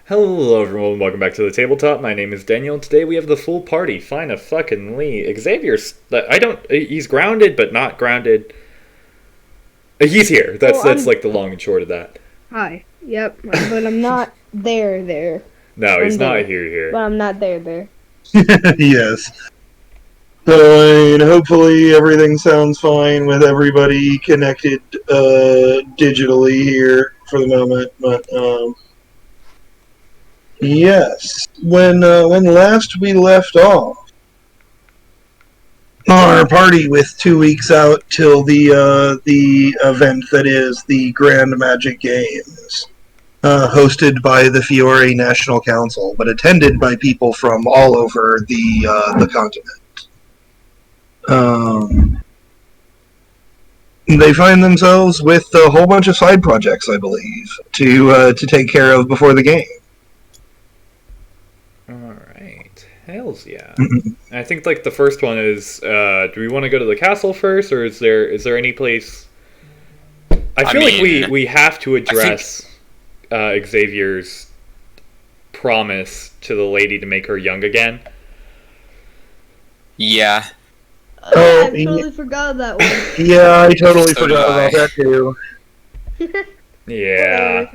Hello everyone, welcome back to the Tabletop. My name is Daniel, and today we have the full party. Fine a fucking Lee. He's grounded, but not grounded. He's here. That's like the long and short of that. Hi. Yep, but I'm not there. No, he's not there. here. But I'm not there. Yes. So, hopefully everything sounds fine with everybody connected digitally here for the moment. But yes, when last we left off, our party with 2 weeks out till the event that is the Grand Magic Games, hosted by the Fiore National Council, but attended by people from all over the continent. They find themselves with a whole bunch of side projects, I believe, to take care of before the game. Alright. Hells yeah. I think the first one is, do we want to go to the castle first, or is there any place... I feel like we have to address Xavier's promise to the lady to make her young again. Yeah. I totally forgot that one. Yeah, I totally forgot about that too. Yeah.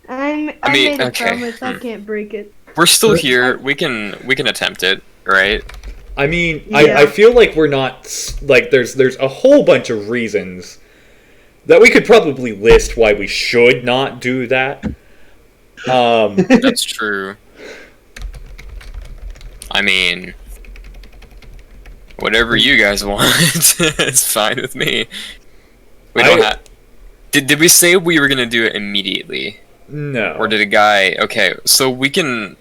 I made a promise. I can't break it. We're still here. We can attempt it, right? I mean, yeah. I feel like we're not there's a whole bunch of reasons that we could probably list why we should not do that. That's true. I mean, whatever you guys want, it's fine with me. We don't have. Did we say we were gonna do it immediately? No. Or did a guy? Okay, so we can.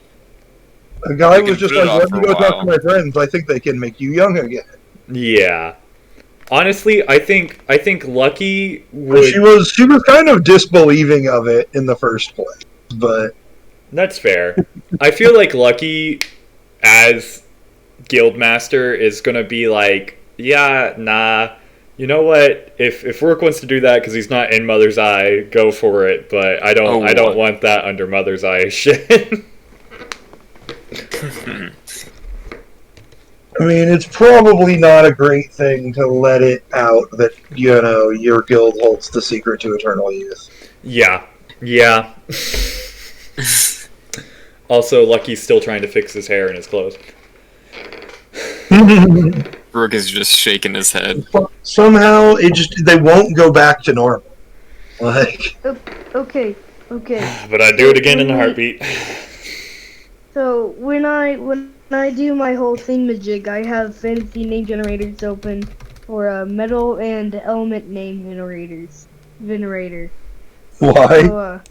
A guy was just like, "Let me go talk to my friends. I think they can make you young again." Yeah. Honestly, I think Lucky would... She was kind of disbelieving of it in the first place, but that's fair. I feel like Lucky, as Guildmaster, is gonna be like, yeah, nah. You know what? If Rourke wants to do that because he's not in Mother's Eye, go for it. But I don't want that under Mother's Eye shit. I mean, it's probably not a great thing to let it out that, your guild holds the secret to eternal youth. Yeah. Also, Lucky's still trying to fix his hair and his clothes. Rourke is just shaking his head. Somehow, they won't go back to normal. Like... Okay. But I'd do it again in a heartbeat. So when I do my whole thingamajig, I have fantasy name generators open for metal and element name generator. Why?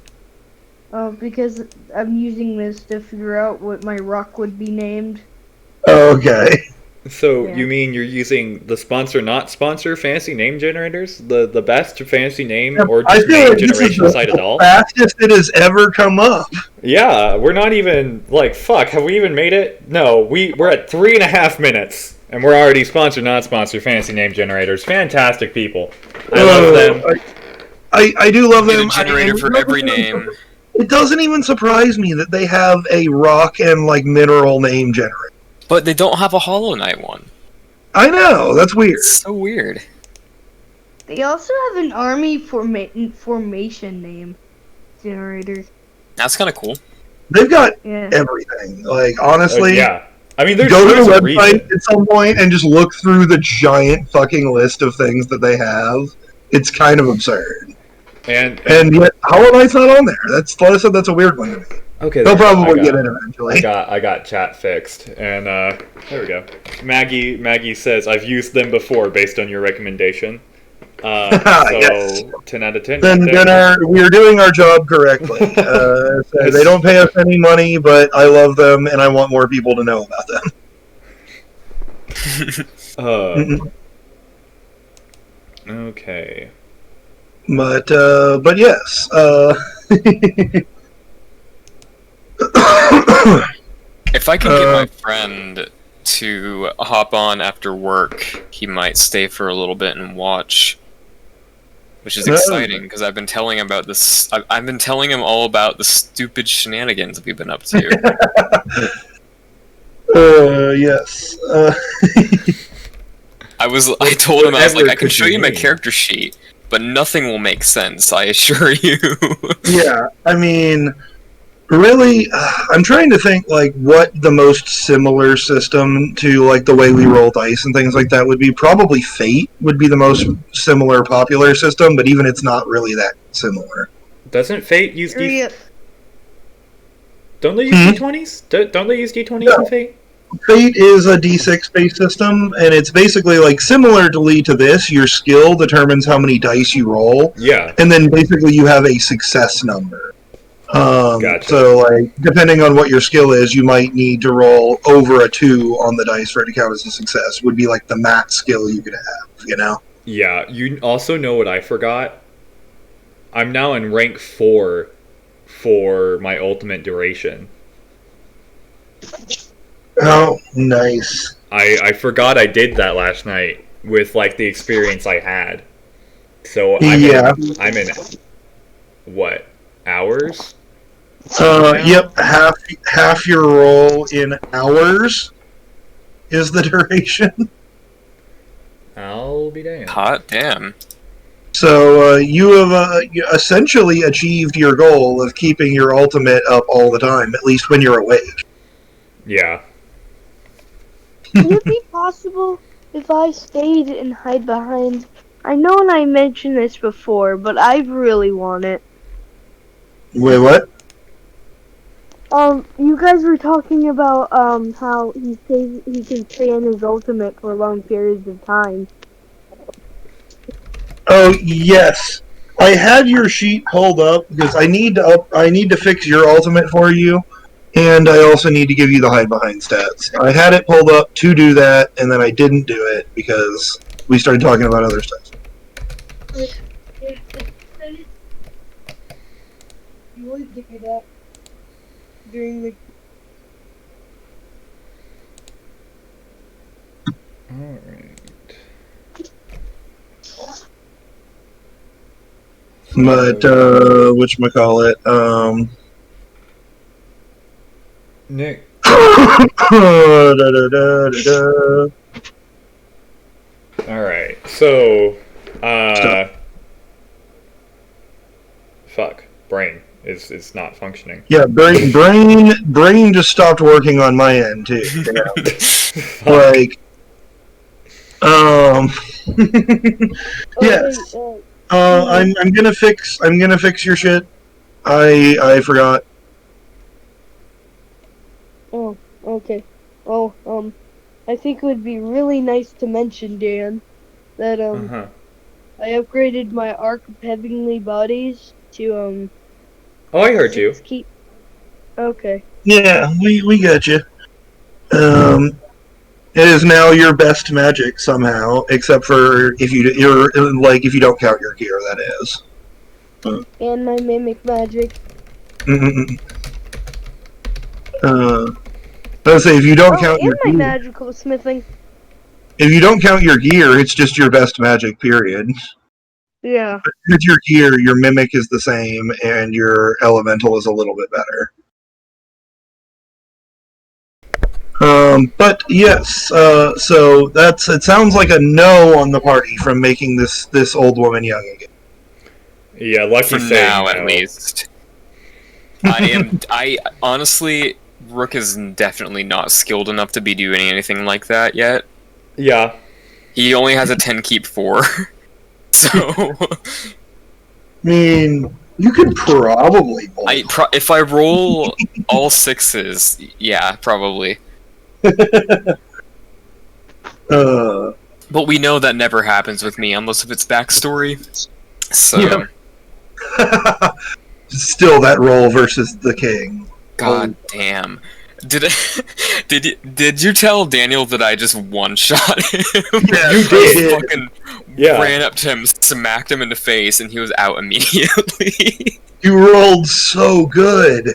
So, because I'm using this to figure out what my rock would be named. Okay. So Yeah. you mean you're using the sponsor, not sponsor fantasy name generators? The best fantasy name or just name generation site at all? Fastest it has ever come up. Yeah, we're not even fuck. Have we even made it? No, we're at 3.5 minutes, and we're already sponsor, not sponsor fantasy name generators. Fantastic people. I love them. I do love them. A generator for every name. It doesn't even surprise me that they have a rock and mineral name generator. But they don't have a Hollow Knight one. I know, that's weird. It's so weird. They also have an army formation name generator. That's kind of cool. They've got Yeah. everything. Honestly, Yeah. I mean, there's go to the a website reason. at some point and just look through the giant fucking list of things that they have. It's kind of absurd. And yet, Hollow Knight's not on there. Like I said, that's a weird one to me. okay, They'll probably get it eventually. I got chat fixed, and there we go. Maggie says I've used them before based on your recommendation. So Yes. 10 out of 10. Then we're doing our job correctly. So they don't pay us any money, but I love them and I want more people to know about them. Okay. But yes. If I can get my friend to hop on after work, he might stay for a little bit and watch. which is exciting because I've been telling him about this. I've been telling him all about the stupid shenanigans we've been up to. Yes. I told him, I was like, I can show you my character sheet, but nothing will make sense, I assure you. Yeah, I mean, really, I'm trying to think, like, what the most similar system to, like, the way we roll dice and things like that would be. Probably Fate would be the most similar popular system, but even it's not really that similar. Doesn't Fate use Yeah. Don't they use D20s? Don't they use D20s in Fate? Fate is a D6 based system, and it's basically like similarly to this. Your skill determines how many dice you roll. Yeah. And then basically you have a success number. Gotcha. So, like, depending on what your skill is, you might need to roll over a 2 on the dice for it to count as a success. Would be like the max skill you could have, you know? Yeah. You also know what I forgot? I'm now in rank 4 for my ultimate duration. Oh, nice. I forgot I did that last night with, like, the experience I had. So I'm in what, hours? Yep, half your roll in hours is the duration. I'll be damned. Hot damn. So you have essentially achieved your goal of keeping your ultimate up all the time, at least when you're awake. Yeah. Would it be possible if I stayed and hide behind? I know and I mentioned this before, but I really want it. Wait, what? You guys were talking about how he can stay in his ultimate for long periods of time. Oh yes, I had your sheet pulled up because I need to fix your ultimate for you. And I also need to give you the hide behind stats. I had it pulled up to do that, and then I didn't do it because we started talking about other stuff. You always do that during the. Alright. But whatchamacallit, Nick. Alright, so fuck. Brain is not functioning. Yeah, brain just stopped working on my end too. You know? Like, yes. I'm gonna fix your shit. I forgot. Oh, okay. Oh, I think it would be really nice to mention, Dan, that I upgraded my Arc of Heavenly Bodies to Oh, I heard you. Okay. Yeah, we got you. It is now your best magic somehow, except for if you don't count your gear, that is. And my mimic magic. Let's say if you don't count your my gear, magical smithing. if you don't count your gear, it's just your best magic. Period. Yeah. But with your gear, your mimic is the same, and your elemental is a little bit better. But yes, so it sounds like a no on the party from making this old woman young again. Yeah, lucky For now, no. at least. I honestly, Rook is definitely not skilled enough to be doing anything like that yet. Yeah. He only has a 10 keep 4. So... I mean, you could probably bowl. if I roll all 6s, yeah, probably. But we know that never happens with me unless if it's backstory. So... Yeah. Still that roll versus the king. God damn. Did you tell Daniel that I just one-shot him? Yeah, you did. Fucking Yeah. ran up to him, smacked him in the face, and he was out immediately. You rolled so good.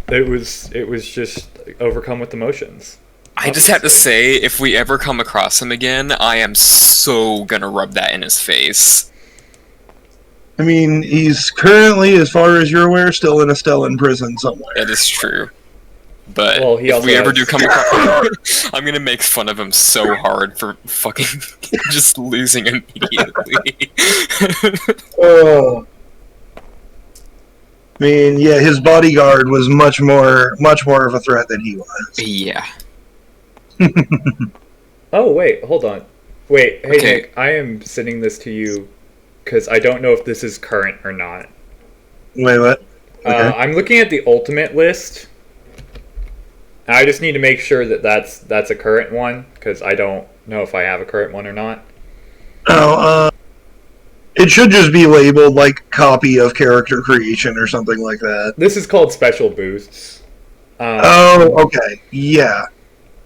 It was just overcome with emotions. I just have to say, if we ever come across him again, I am so gonna rub that in his face. I mean, he's currently, as far as you're aware, still in a Stellan prison somewhere. That is true. But Well, he if also we ever has- do come across, I'm gonna make fun of him so hard for fucking just losing immediately. Oh. I mean, yeah, his bodyguard was much more of a threat than he was. Yeah. Oh, wait, hold on. Wait, hey, Okay. Nick, I am sending this to you because I don't know if this is current or not. Wait, what? Okay. I'm looking at the ultimate list. I just need to make sure that that's a current one because I don't know if I have a current one or not. Oh, it should just be labeled like copy of character creation or something like that. This is called special boosts. Oh, okay. Yeah.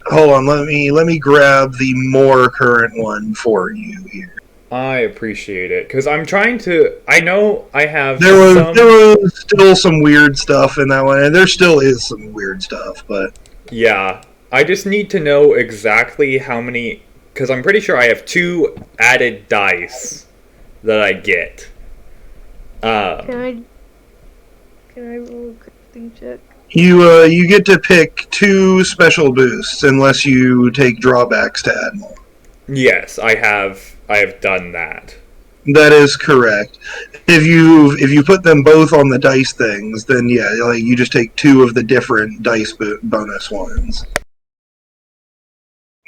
Hold on, let me grab the more current one for you here. I appreciate it because I'm trying to. I know I have There some. was still some weird stuff in that one, and there still is some weird stuff, but Yeah, I just need to know exactly how many. Because I'm pretty sure I have 2 added dice that I get. Can I roll a crafting check? you get to pick 2 special boosts unless you take drawbacks to add more. Yes, I have done that. That is correct. If you put them both on the dice things, then yeah, like you just take 2 of the different dice bonus ones.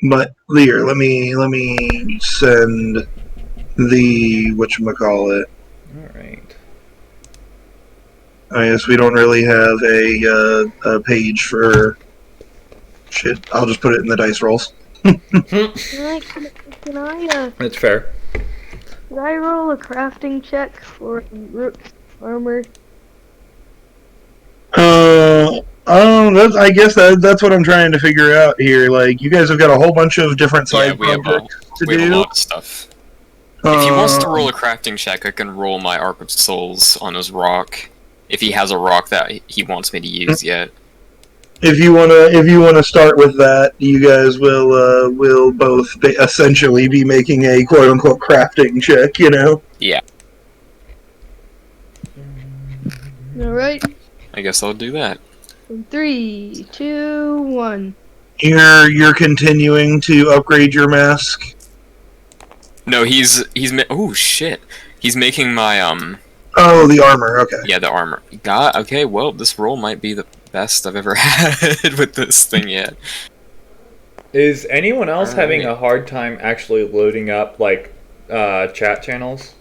But here, let me send the whatchamacallit. Alright. I guess we don't really have a page for shit. I'll just put it in the dice rolls. Can That's fair. I roll a crafting check for Rook's armor? I guess that's what I'm trying to figure out here. Like, you guys have got a whole bunch of different Yeah, side we have projects to a do. lot of stuff. If he wants to Um, roll a crafting check, I can roll my Arc of Souls on his rock. If he has a rock that he wants me to use yet. If you wanna start with that, you guys will both essentially be making a quote unquote crafting check. You know. Yeah, Alright. I guess I'll do that. 3, 2, 1. You're continuing to upgrade your mask. No, oh shit. He's making my Oh, the armor. Okay. yeah, the armor. God, okay, well, this roll might be the best I've ever had with this thing yet. Is anyone else having Alright. a hard time actually loading up, like, chat channels?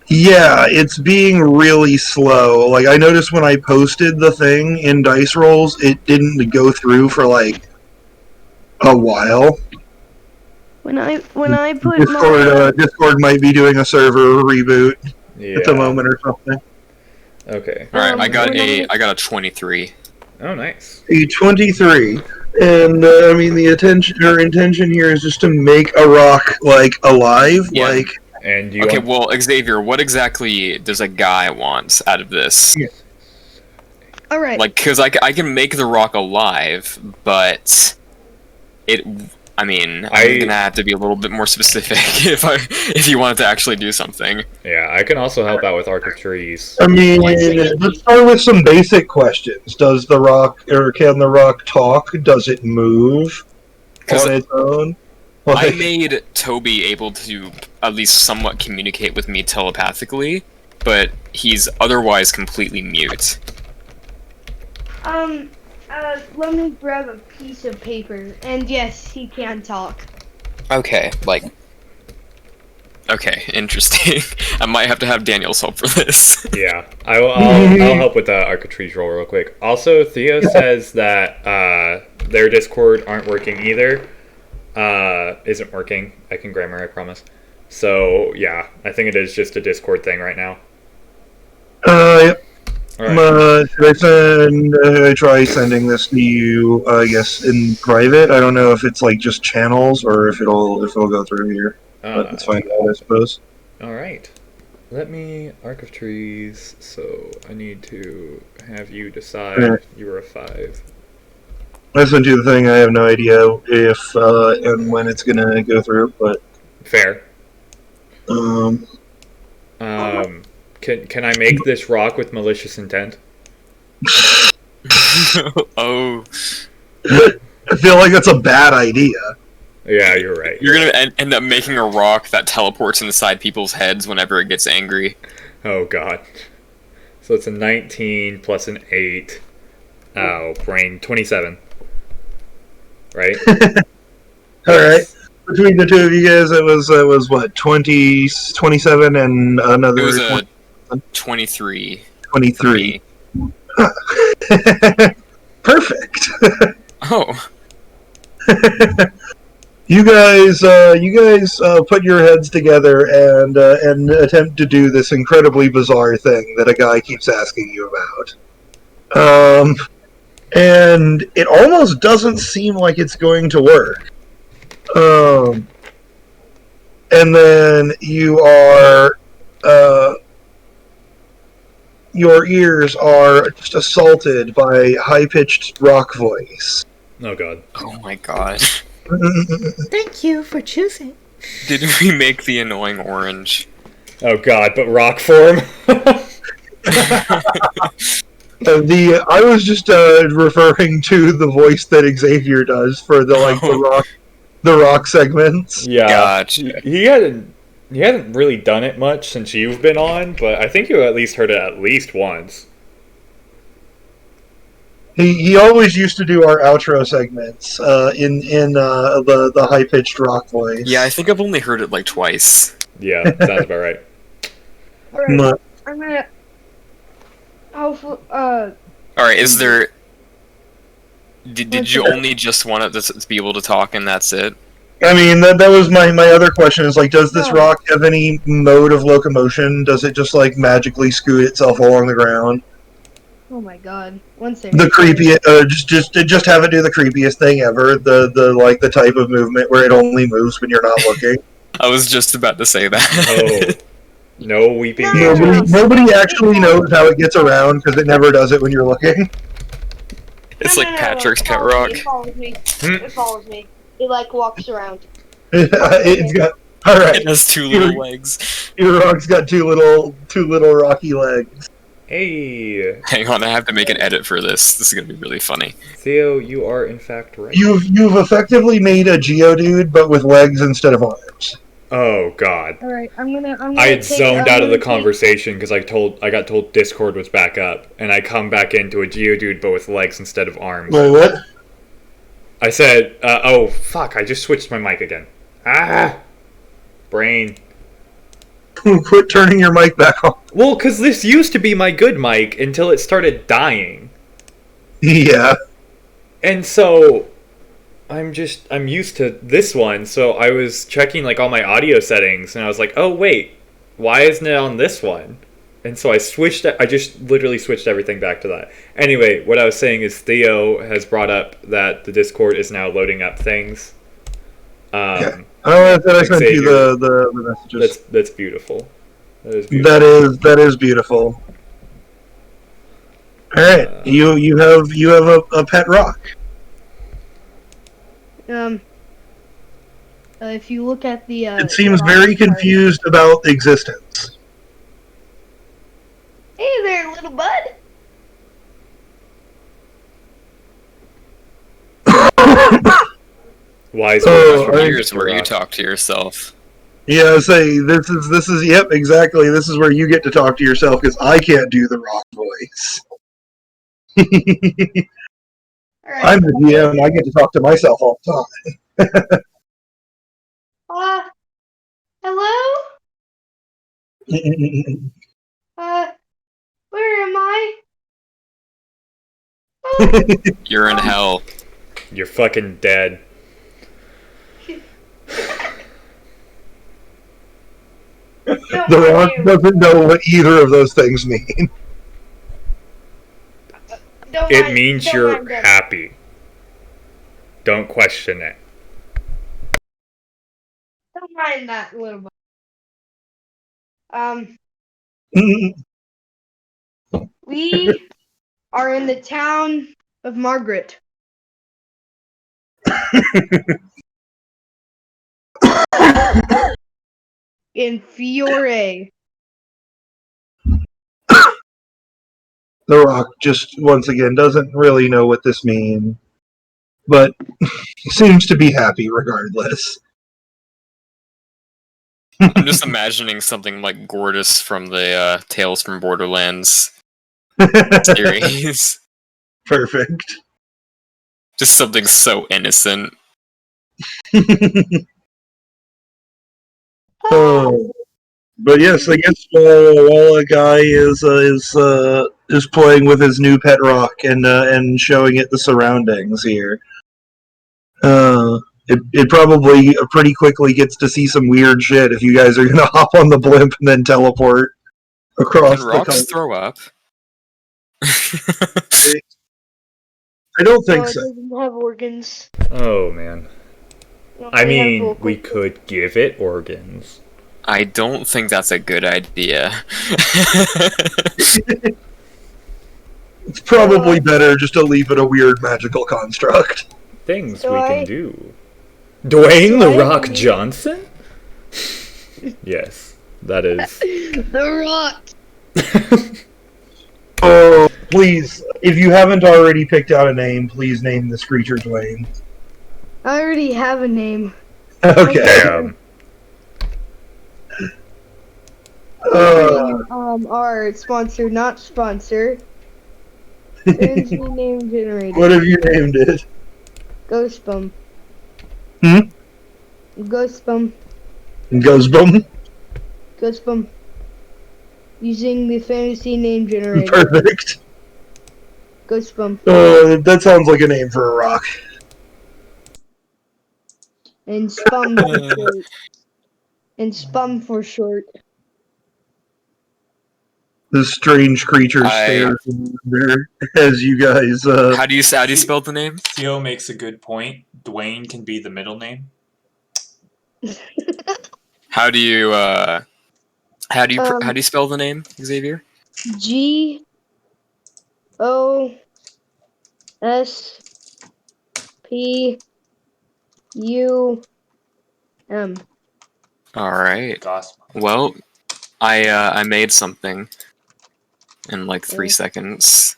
Yeah, it's being really slow. Like, I noticed when I posted the thing in dice rolls, it didn't go through for like a while. When I put Discord might be doing a server reboot Yeah. at the moment or something. Okay. Alright, I got when I got a 23. Oh, nice. A 23, and I mean the intention here is just to make a rock like alive, Yeah. like. And you Okay, want- well, Xavier, what exactly does a guy want out of this? Yeah. Alright. Like, because I can make the rock alive, but I mean, I'm gonna have to be a little bit more specific if you want it to actually do something. Yeah, I can also help out with Arc of Trees. I mean, let's start with some basic questions. Does the rock, or can the rock talk? Does it move 'Cause on its own? I Like, made Toby able to at least somewhat communicate with me telepathically, but he's otherwise completely mute. Let me grab a piece of paper. And yes, he can talk. Okay, okay, interesting. I might have to have Daniel's help for this. Yeah, I'll help with the Arc of Trees roll real quick. Also, Theo says that their Discord aren't working either. Isn't working. I can grammar, I promise. So, yeah, I think it is just a Discord thing right now. yep. Alright. Should I try sending this to you? I guess in private. I don't know if it's like just channels or if it'll go through here. But let's find out, I suppose. Alright. Let me Arc of Trees, so I need to have you decide. Okay. You were a 5. I sent you the thing. I have no idea if and when it's gonna go through, but Fair. Can I make this rock with malicious intent? Oh, I feel like that's a bad idea. Yeah, you're right. you're gonna end up making a rock that teleports inside people's heads whenever it gets angry. Oh god. So it's a 19 plus an 8. Oh, brain. 27. Right? Alright. Between the two of you guys, it was what, 27 and another It was 20, a 23. 23. Perfect. Oh, You guys put your heads together and attempt to do this incredibly bizarre thing that a guy keeps asking you about. And it almost doesn't seem like it's going to work. And then you are, your ears are just assaulted by high-pitched rock voice. Oh god. oh my god. Thank you for choosing. Did we make the annoying orange? Oh god, but rock form? I was just referring to the voice that Xavier does for the rock segments. Yeah. Gotcha. He hadn't really done it much since you've been on, but I think you at least heard it at least once. He always used to do our outro segments in the high pitched rock voice. Yeah, I think I've only heard it like twice. Yeah, sounds about right. Alright, I'm gonna. Alright, is there... Did you only just want it to be able to talk and that's it? I mean, that was my other question is, like, does this rock have any mode of locomotion? Does it just, like, magically scoot itself along the ground? Oh my god. One second. The creepiest, just have it do the creepiest thing ever. The type of movement where it only moves when you're not looking. I was just about to say that. Oh. No weeping. Nobody actually knows how it gets around because it never does it when you're looking. It's like Patrick's it pet follows rock. me, It follows me. It follows me. It like walks around. It's got alright. It has two little legs. Your rock's got two little rocky legs. Hey, Hang on, I have to make an edit for this. This is gonna be really funny. Theo, you are in fact right. You've effectively made a Geodude, but with legs instead of arms. Oh god. Alright, I'm gonna I had zoned out of the conversation because I got told Discord was back up, and I come back into a Geodude but with legs instead of arms. Wait, what? I said, oh fuck! I just switched my mic again. Ah, brain. Quit turning your mic back on. Well, because this used to be my good mic until it started dying, Yeah. and so I'm used to this one. So I was checking like all my audio settings, and I was like, oh wait, why isn't it on this one? And so I switched. I just literally switched everything back to that. Anyway, what I was saying is Theo has brought up that the Discord is now loading up things. Yeah. I sent you the messages. That's beautiful. That is beautiful. That is beautiful. All right, you have a pet rock. If you look at the It seems very confused about existence. Hey there, little bud. Wise Here's where you talk to yourself. Yeah, I say this is yep, exactly. This is where you get to talk to yourself because I can't do the rock voice. Alright. I'm the DM. I get to talk to myself all the time. Hello? Where am I? Oh, You're in hell. You're fucking dead. The rock doesn't know what either of those things mean. It means you're happy. Don't question it. Don't mind that, little bud. We are in the town of Margaret. In Fiore. The Rock just once again doesn't really know what this means, but seems to be happy regardless. I'm just imagining something like Gortys from the Tales from Borderlands series. Perfect. Just something so innocent. But yes, I guess while a guy is playing with his new pet rock and showing it the surroundings here, it probably pretty quickly gets to see some weird shit if you guys are gonna hop on the blimp and then teleport across Can the rocks country. throw up? I don't think No, it so. doesn't have organs. Oh man. It I only has mean, vocal we cords. could give it organs. I don't think that's a good idea. It's probably better just to leave it a weird magical construct. Things So we I- can do. Dwayne So The I Rock believe- Johnson? Yes, that is. The Rock. Oh, please, if you haven't already picked out a name, please name this creature Dwayne. I already have a name. Okay. Damn. Our sponsor, not sponsor. Fancy name generator. What have you named it? Ghostbum. Hmm? Ghostbum. Ghostbum? Ghostbum. Using the fantasy name generator. Perfect. Ghostbum. That sounds like a name for a rock. And Spum for short. And Spum for short. This strange creature stares there as you guys. How do you spell the name? Theo makes a good point. Dwayne can be the middle name. How do you spell the name, Xavier? Gospum. All right. Gospel. Well, I made something in like 3 Yeah. seconds.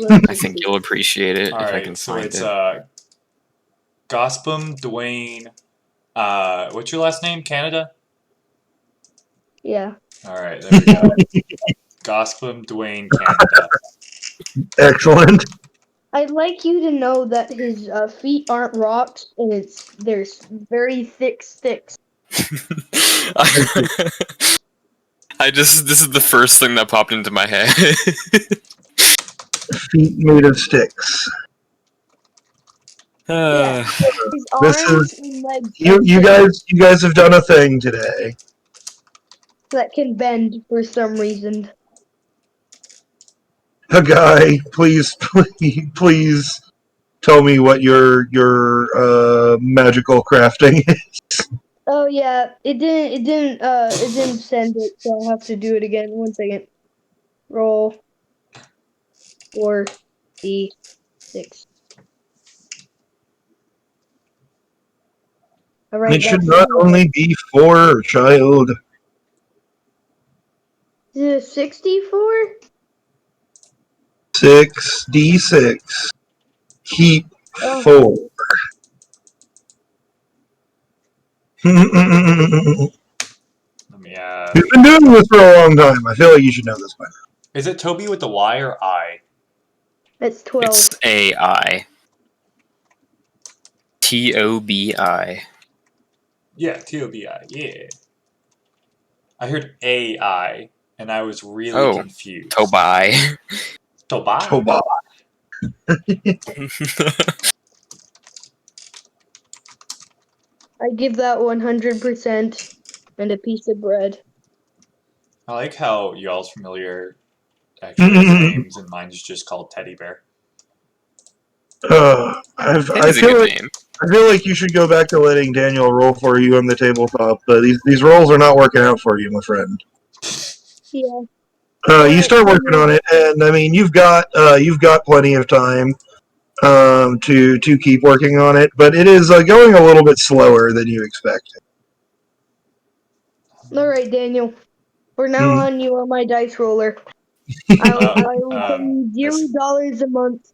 I think you'll appreciate it if I can Alright, so find it's it. Gospum, Dwayne. What's your last name? Canada? Yeah. Alright, there we go. Gospum, Dwayne, Canada. Excellent. I'd like you to know that his feet aren't rocks, and there's very thick sticks. This is the first thing that popped into my head. Feet made of sticks. His This arms and legs You guys have done a thing today. that can bend for some reason. A guy, please tell me what your magical crafting is. Oh yeah, it didn't send it, so I'll have to do it again. 1 second. Roll 4d6. Alright, It should not only be 4, child. Is it a 64? 6d6. Keep Oh. 4. You've Let me, been doing this for a long time. I feel like you should know this by now. is it Toby with the Y or I? That's 12. It's AI. TOBI. Yeah, T-O-B-I, yeah. I heard A-I, and I was really confused. Tobai. Tobai? Toba. I give that 100% and a piece of bread. I like how y'all's familiar actually has names, and mine's just called Teddy Bear. I That is a feel good like name. I feel like you should go back to letting Daniel roll for you on the tabletop. These rolls are not working out for you, my friend. Yeah. You start working on it, and I mean you've got plenty of time to keep working on it, but it is going a little bit slower than you expected. Alright, Daniel. From now on, you are my dice roller. I will pay you $0 a month,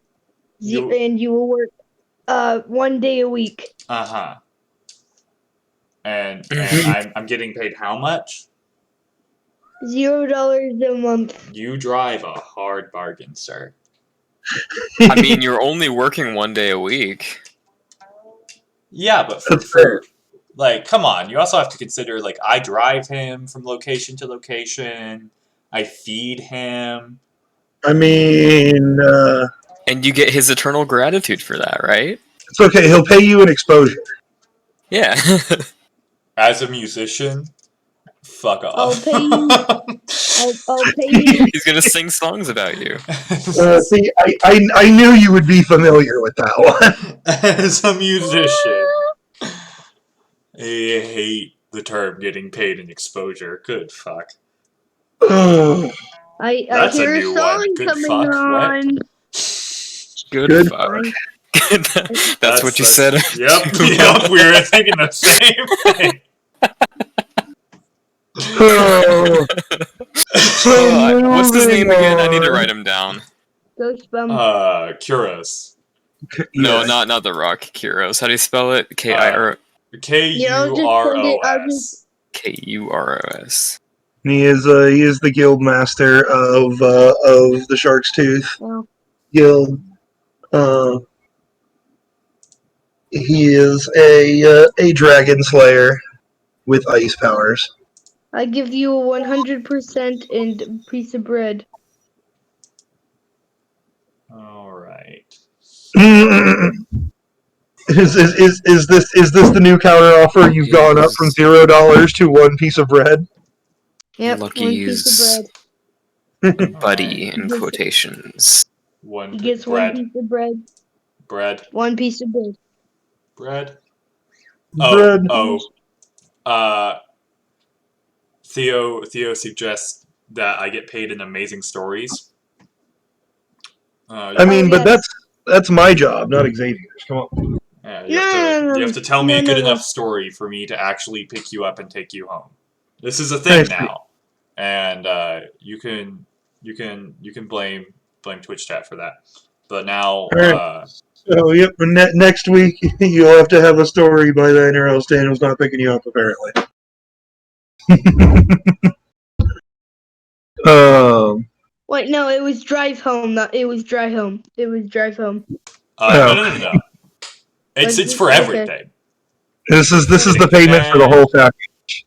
and you will work 1 day a week. Uh-huh. And I'm getting paid how much? $0 a month. You drive a hard bargain, sir. I mean, you're only working 1 day a week. Yeah, but That's fair. like, come on. You also have to consider, like, I drive him from location to location. I feed him. I mean, And you get his eternal gratitude for that, right? it's okay. He'll pay you an exposure. Yeah. As a musician, fuck off. I'll pay you. I'll pay you. He's gonna sing songs about you. See, I knew you would be familiar with that one. As a musician, I hate the term getting paid in exposure. Good fuck. I That's a hear new a song one. Good coming fuck. on. Good fuck. That's what you said. Yep, yep. We were thinking the same thing. What's his name again? I need to write him down. Ghost Bum. Kuros. No, not The Rock. Kuros. How do you spell it? K-I-R... Kuros. Kuros. He is the guild master of the Shark's Tooth Guild. He is a dragon slayer with ice powers. I give you a 100% and a piece of bread. All right. Is this the new counter offer? You've gone up from $0 to 1 piece of bread. Yep, Lucky 1 piece of bread. Buddy in quotations. He gets bread. 1 piece of bread. Bread. 1 piece of bread. Bread. Bread. Theo suggests that I get paid in amazing stories. I mean, but that's my job, not Xavier's. Come on. Yeah, you have to tell me a good enough story for me to actually pick you up and take you home. This is a thing now, and you can blame Twitch chat for that. But now, so yep. Next week you'll have to have a story by then, or else Daniel's not picking you up. Apparently. Wait, no, it was drive home. It was drive home. It was drive home. No. It's for everything. This is the payment for the whole package.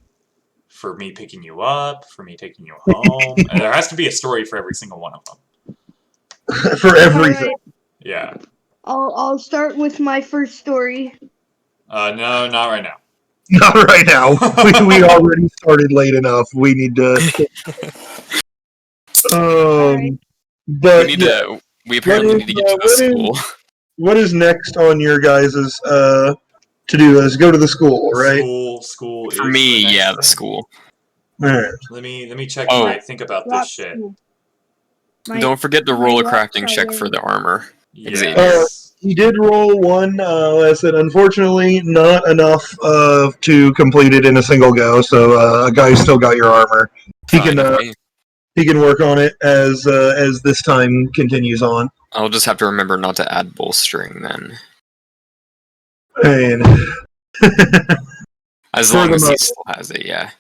For me picking you up, for me taking you home. And there has to be a story for every single one of them. For everything. Right. Yeah. I'll start with my first story. No, not right now. Not right now. We already started late enough. We need to. But we apparently need to get to the school. What is next on your guys' to-do list? Go to the school, right? School. For me, yeah, the school. All right. Let me check what I think about this shit. Don't forget to roll a crafting check for the armor. Yes. He did roll one. I said, unfortunately, not enough to complete it in a single go. So, a guy's still got your armor. He can work on it as this time continues on. I'll just have to remember not to add bowstring then. And as long as he still has it, yeah.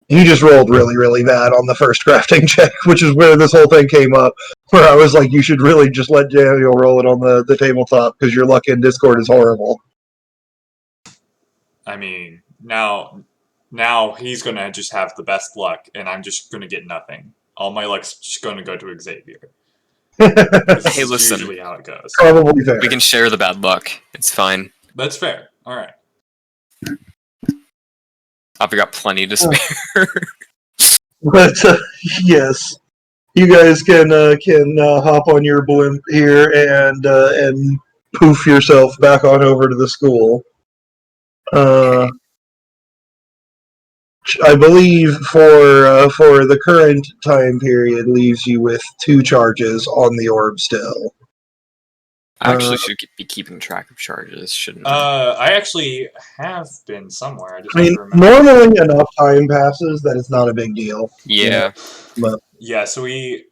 You just rolled really, really bad on the first crafting check, which is where this whole thing came up. Where I was like, you should really just let Daniel roll it on the tabletop because your luck in Discord is horrible. I mean, now he's gonna just have the best luck, and I'm just gonna get nothing. All my luck's just gonna go to Xavier. Hey, listen. Usually how it goes. Probably fair. We can share the bad luck. It's fine. That's fair. All right. I've got plenty to spare. But yes, you guys can hop on your blimp here and poof yourself back on over to the school. I believe for the current time period leaves you with 2 charges on the orb still. I actually should be keeping track of charges, shouldn't I? I actually have been somewhere. I just I have mean, to remember. normally enough time passes that it's not a big deal. Yeah. But Yeah, so we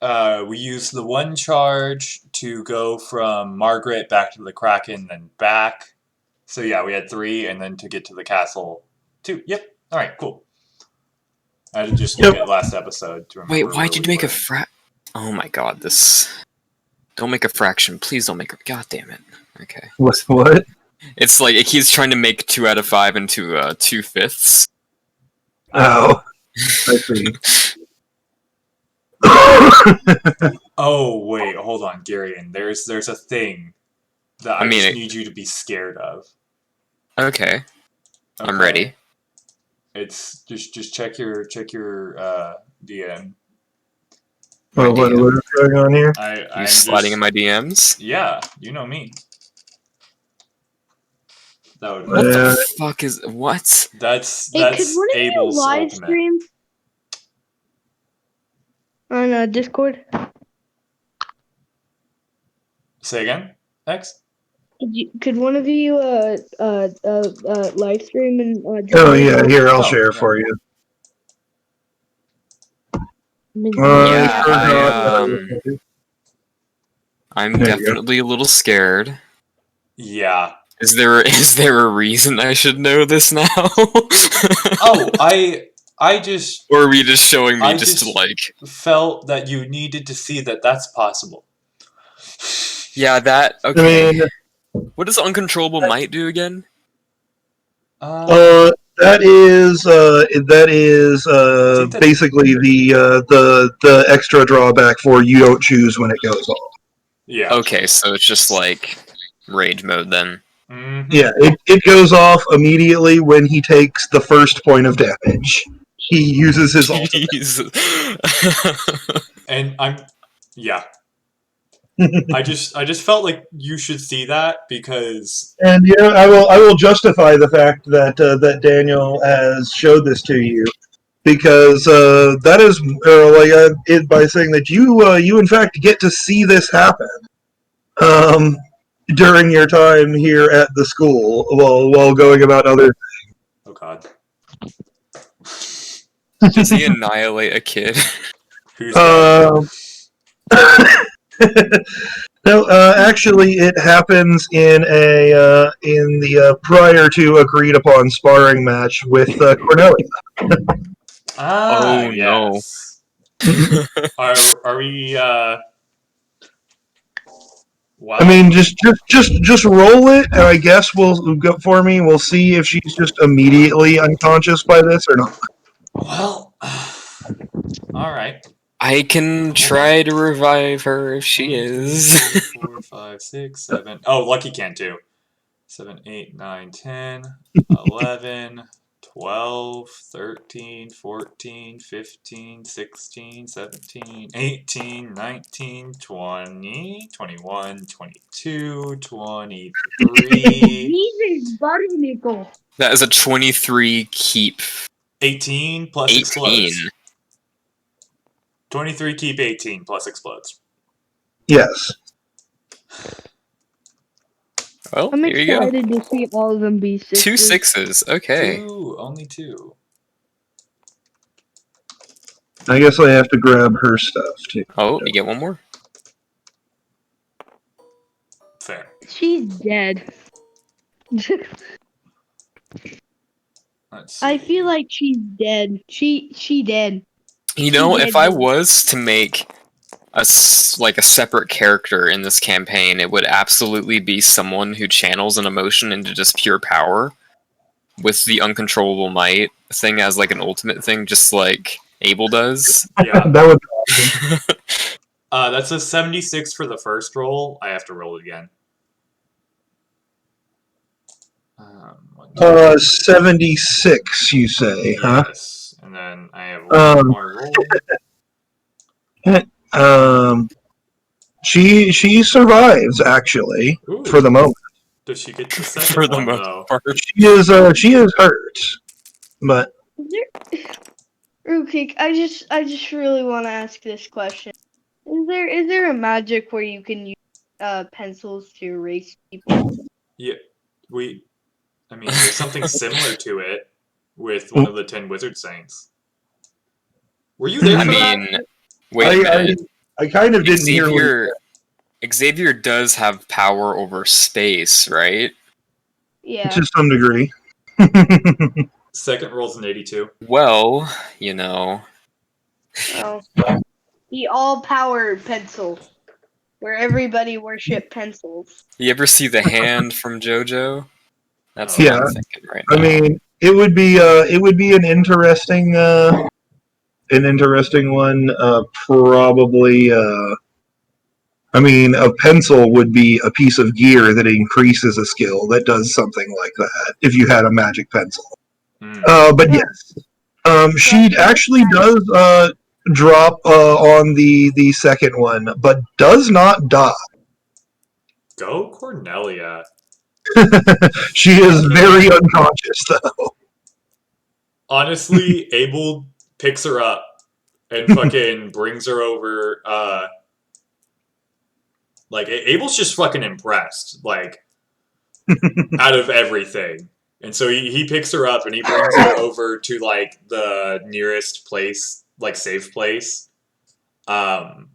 used the one charge to go from Margaret back to the Kraken, then back. So yeah, we had 3, and then to get to the castle, 2. Yep. All right. Cool. I had to just look at last episode to remember. Wait, why'd where you we make a were. Oh my god, this... Don't make a fraction. Please don't make a... God damn it. Okay. what? It's like, it keeps trying to make 2 out of 5 into 2/5. Oh, I see. Oh wait, hold on, Garion. There's a thing that I just need you to be scared of. Okay. I'm ready. It's just check your DM. Well, what is going on here? I'm sliding in my DMs? Yeah, you know me. That would what the fuck is... What? That's could one of you Abel's live ultimate. stream on Discord? Say again, X? Could one of you live stream and Oh yeah, here I'll share for you. I'm definitely a little scared. Yeah. Is there a reason I should know this now? Oh, I just... Or are we just showing me felt that you needed to see that that's possible. Yeah, that... Okay. I mean, what does Uncontrollable Might do again? That is basically the extra drawback for you don't choose when it goes off. Yeah. Okay, so it's just like rage mode then. Mm-hmm. Yeah, it goes off immediately when he takes the first point of damage. He uses his ultimate. And yeah. I just felt like you should see that because. And yeah, I will justify the fact that that Daniel has showed this to you because that is by saying that you in fact get to see this happen during your time here at the school while going about other things. Oh God. Does he annihilate a kid? Who's No, actually, it happens in the prior to agreed upon sparring match with Cornelia. Oh yes. no! Are we? Wow. I mean, just roll it, and I guess we'll go for me. We'll see if she's just immediately unconscious by this or not. Well, all right. I can try to revive her if she is. 4, 5, 6, 7. Oh, Lucky can't do. 7, 8, 9, 10, 11, 12, 13, 14, 15, 16, 17, 18, 19, 20, 21, 22, 23. Jesus, Butternickel. That is a 23 keep. 18 plus 18. explodes. 23 keep 18 plus explodes. Yes. Well, I'm here you go. excited to see all of them be 6s. 2 6s. Okay. Only 2. I guess I have to grab her stuff too. Oh, you get one more. Fair. She's dead. I feel like she's dead. She dead. You know, if I was to make a separate character in this campaign, it would absolutely be someone who channels an emotion into just pure power, with the uncontrollable might thing as like an ultimate thing, just like Abel does. Yeah. That would be awesome. That's a 76 for the first roll. I have to roll it again. 76, you say, huh? Yes. And then I have one more roll. She survives actually. Ooh. For the moment. Does she get the second For the one, most though? part. She is hurt, but Rukik, I just really want to ask this question. Is there a magic where you can use pencils to erase people. Yeah, there's something similar to it with one of the 10 Wizard Saints. Were you there for that? Wait a minute. I kind of didn't hear. Xavier does have power over space, right? Yeah. To some degree. Second roll's an 82. Well, Well, the all-power pencil, where everybody worship pencils. You ever see the hand from JoJo? That's Yeah. what I'm thinking right now. I mean, it would be an interesting one. Probably. I mean, a pencil would be a piece of gear that increases a skill that does something like that. If you had a magic pencil. But yes, she actually does drop on the second one, but does not die. Go Cornelia. She is very unconscious, though. Honestly, Abel picks her up and fucking brings her over. Abel's just fucking impressed, out of everything. And so he picks her up and he brings her over to, the nearest place, safe place. And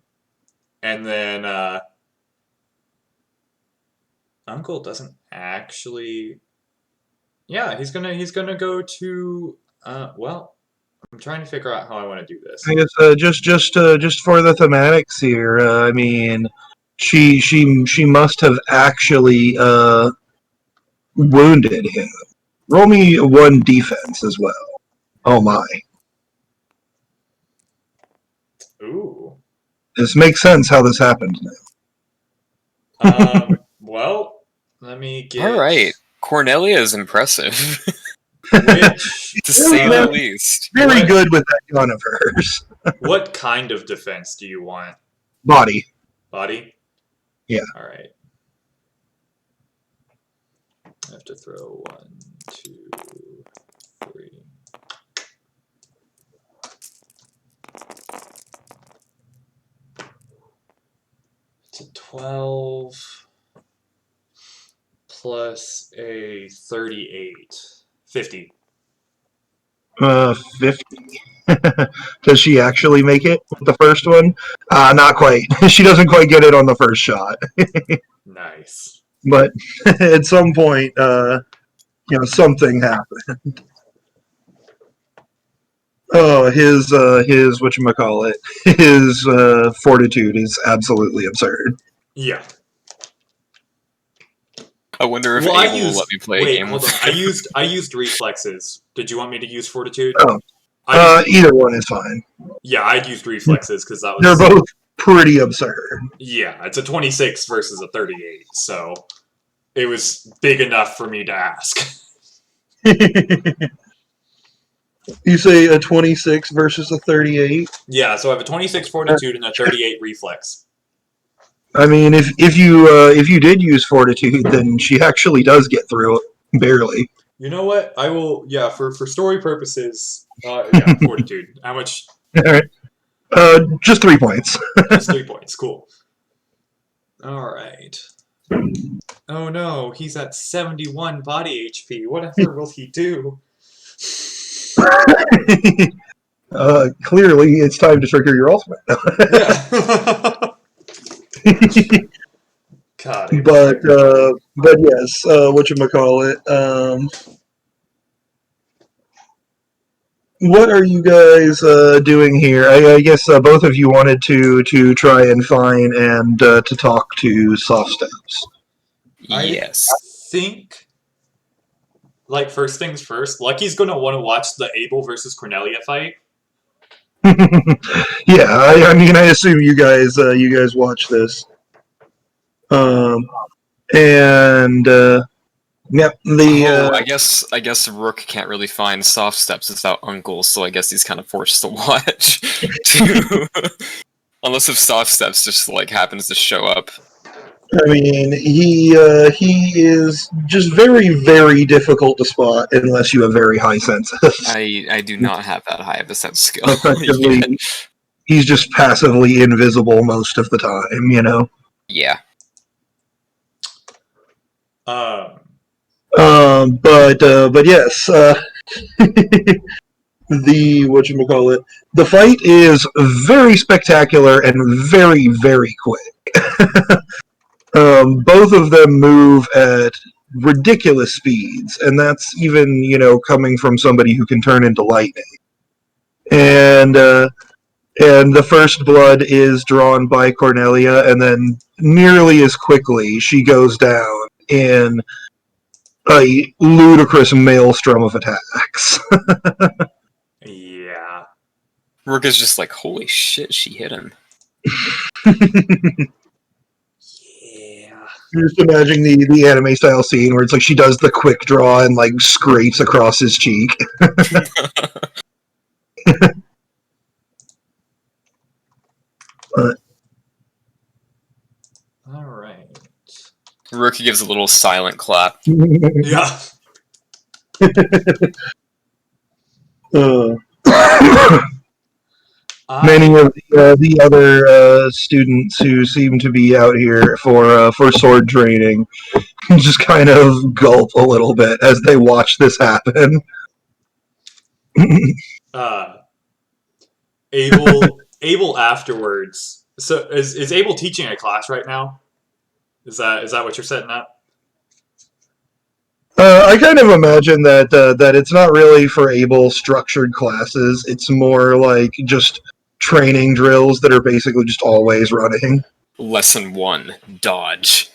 then, Uncle doesn't actually... Yeah, he's gonna go to, I'm trying to figure out how I want to do this. I guess, just for the thematics here, I mean, she must have actually, wounded him. Roll me one defense as well. Oh my. Ooh. This makes sense how this happened now. Well, let me get... Alright. Cornelia is impressive. To say the least. Very good with that gun of hers. What kind of defense do you want? Body. Body? Yeah. Alright. I have to throw 1, 2, 3. It's a 12 plus a 38. 50. 50. Does she actually make it with the first one? Not quite. She doesn't quite get it on the first shot. Nice. But at some point, something happened. Oh, his whatchamacallit, his fortitude is absolutely absurd. Yeah. I wonder if Abel will let me play a game hold with on. I used reflexes. Did you want me to use fortitude? Oh. Either one is fine. Yeah, I used reflexes because that was... They're both pretty absurd. Yeah, it's a 26 versus a 38, so it was big enough for me to ask. You say a 26 versus a 38? Yeah, so I have a 26 fortitude and a 38 reflex. I mean, if you did use fortitude, then she actually does get through it, barely. You know what? I will. Yeah, for story purposes. Fortitude. How much? All right. Just 3 points. Just 3 points. Cool. All right. Oh no, he's at 71 body HP. Whatever will he do? Clearly, it's time to trigger your ultimate. God, but yes, whatchamacallit. What are you guys doing here? I guess both of you wanted to try and find and to talk to Soft Steps. Yes. I think, first things first, Lucky's going to want to watch the Abel versus Cornelia fight. Yeah, I mean, I assume you guys watch this. Yep. I guess Rook can't really find Soft Steps without Uncle, so I guess he's kind of forced to watch. Unless if Soft Steps just happens to show up. I mean, he is just very, very difficult to spot unless you have very high senses. I do not have that high of a sense skill. He's just passively invisible most of the time, Yeah. But yes, the whatchamacallit, the fight is very spectacular and very, very quick. Both of them move at ridiculous speeds, and that's even, coming from somebody who can turn into lightning. And the first blood is drawn by Cornelia, and then nearly as quickly she goes down in a ludicrous maelstrom of attacks. Yeah. Rook is just like, holy shit, she hit him. Yeah. Just imagine the anime style scene where it's like she does the quick draw and like scrapes across his cheek. All right. Rook gives a little silent clap. Yeah. Many of the other students who seem to be out here for sword training just kind of gulp a little bit as they watch this happen. Abel afterwards. So is Abel teaching a class right now? Is that what you're setting up? I kind of imagine that it's not really for Abel structured classes. It's more like just training drills that are basically just always running. Lesson 1, dodge.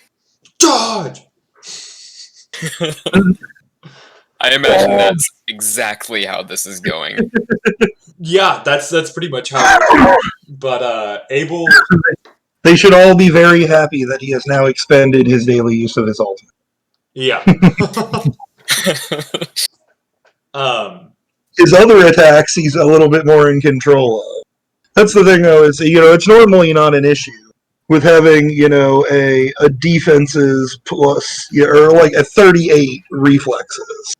Dodge! I imagine that's exactly how this is going. Yeah, that's pretty much how it is. But Abel... They should all be very happy that he has now expended his daily use of his ultimate. Yeah. His other attacks, he's a little bit more in control of. That's the thing, though, is, it's normally not an issue with having, a defenses plus, or like a 38 reflexes.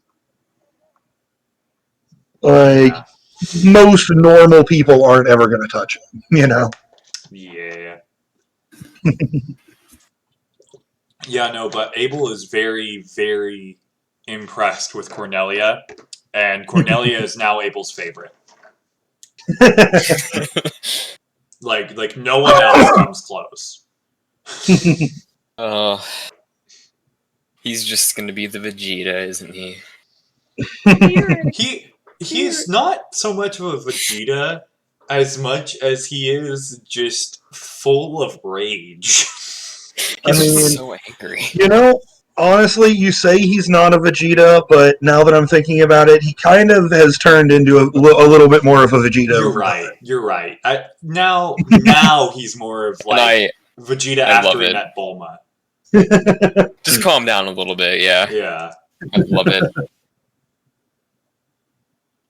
Like, most normal people aren't ever going to touch him, Yeah. Yeah, no, but Abel is very, very impressed with Cornelia, and Cornelia is now Abel's favorite. like no one else comes close. He's just gonna be the Vegeta, isn't he? He's not so much of a Vegeta as much as he is just full of rage. He's so angry. Honestly, you say he's not a Vegeta, but now that I'm thinking about it, he kind of has turned into a little bit more of a Vegeta. You're right. Now he's more of like Vegeta after he met Bulma. Just calm down a little bit, yeah. Yeah. I love it.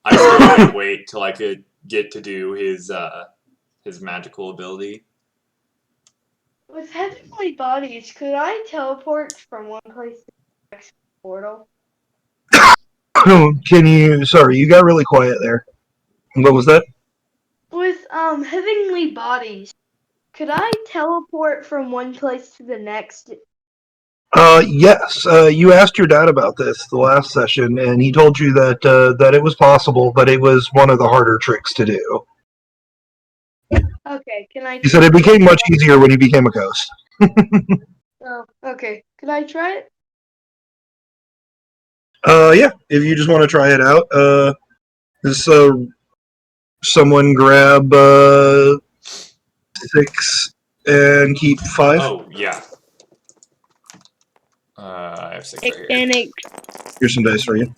I still can't wait till I could get to do his magical ability. With heavenly bodies, could I teleport from one place to the next portal? Sorry, you got really quiet there. What was that? With heavenly bodies, could I teleport from one place to the next? Yes. You asked your dad about this the last session, and he told you that it was possible, but it was one of the harder tricks to do. Okay, can I? He said it became much easier when he became a ghost. Oh, okay. Could I try it? Yeah. If you just want to try it out, just someone grab 6 and keep 5. Oh yeah. I have 6 right here. Here's some dice for you.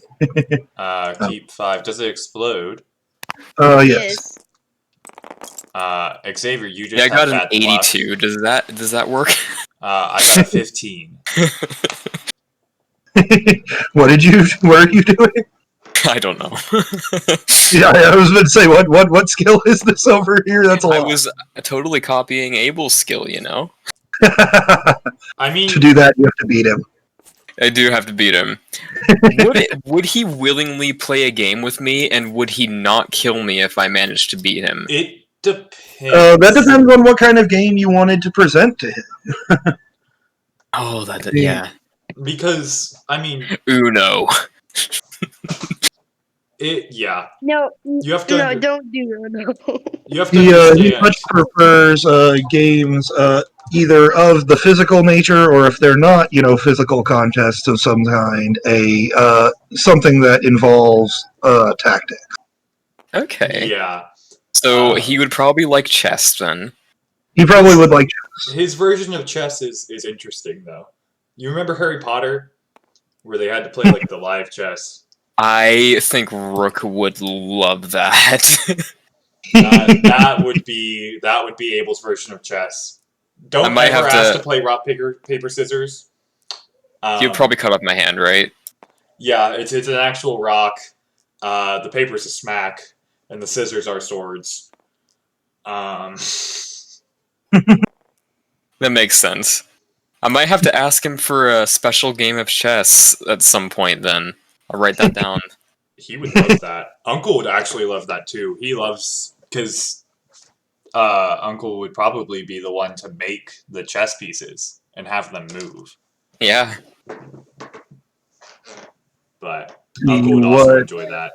Keep 5. Does it explode? Yes. Xavier, you just I got have an 82. Does that work? I got a 15. Where are you doing? I don't know. Yeah, I was going to say, what skill is this over here? That's a lot. I was totally copying Abel's skill, I mean, to do that, you have to beat him. I do have to beat him. Would he willingly play a game with me, and would he not kill me if I managed to beat him? It depends. That depends on what kind of game you wanted to present to him. Yeah. Because I mean, Uno. yeah. No, You have to no, don't do that. No. You have to He understand. much prefers games either of the physical nature, or if they're not, physical contests of some kind, something that involves tactics. Okay. Yeah. So he would probably like chess then. He probably would like chess. His version of chess is interesting though. You remember Harry Potter, where they had to play like the live chess? I think Rook would love that. That would be Abel's version of chess. Don't might ever have ask to- to play rock paper scissors. He'd probably cut off my hand, right? Yeah, it's an actual rock. The paper's a smack, and the scissors are swords. That makes sense. I might have to ask him for a special game of chess at some point then. I'll write that down. He would love that. Uncle would actually love that too. He loves, because Uncle would probably be the one to make the chess pieces and have them move. Yeah. But Uncle would also What? enjoy that.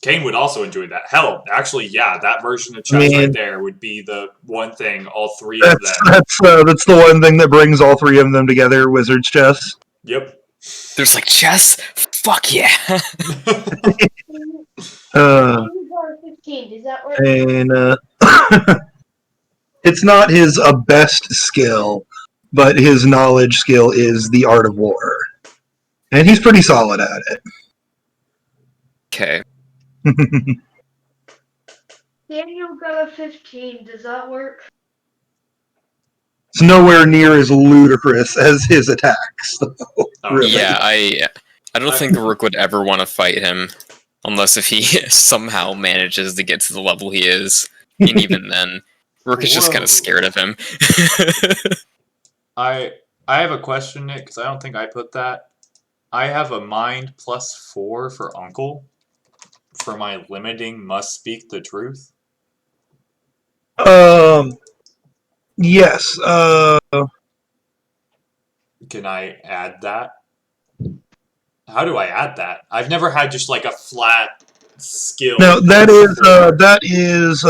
Kane would also enjoy that. Hell, actually, yeah, that version of chess right there would be the one thing all three of them. That's the one thing that brings all three of them together, Wizard's chess. Yep. There's like chess? Fuck yeah! And it's not his best skill, but his knowledge skill is the art of war. And he's pretty solid at it. Okay. Daniel got a 15. Does that work? It's nowhere near as ludicrous as his attacks, though. Really. Yeah, I don't think Rook would ever want to fight him, unless if he somehow manages to get to the level he is. And even then, Rook is just kind of scared of him. I have a question, Nick, because I don't think I put that. I have a mind +4 for Uncle. For my limiting must speak the truth. Yes. Can I add that? How do I add that? I've never had just like a flat skill. No, that is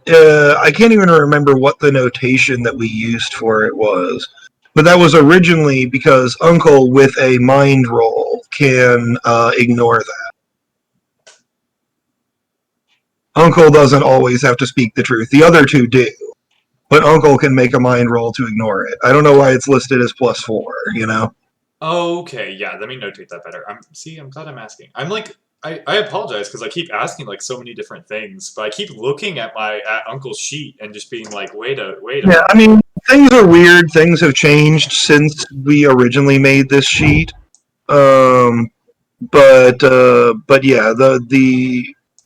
I can't even remember what the notation that we used for it was. But that was originally because Uncle with a mind roll can ignore that. Uncle doesn't always have to speak the truth. The other two do. But Uncle can make a mind roll to ignore it. I don't know why it's listed as +4, Okay, yeah, let me notate that better. I'm glad I'm asking. I'm like, I apologize because I keep asking like so many different things, but I keep looking at Uncle's sheet and just being like, wait a Yeah, I mean, things are weird. Things have changed since we originally made this sheet. But yeah,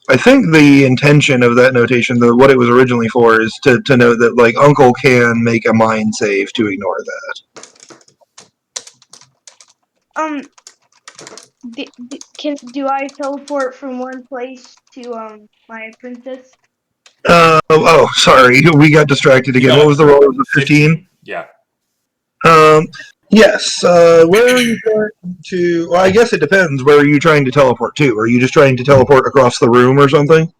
I think the intention of that notation, what it was originally for, is to note that like Uncle can make a mind save to ignore that. Do I teleport from one place to my apprentice? Oh, sorry, we got distracted again. What was the roll? Was it 15? Yeah. Yes. Where are you trying to? Well, I guess it depends. Where are you trying to teleport to? Are you just trying to teleport across the room or something?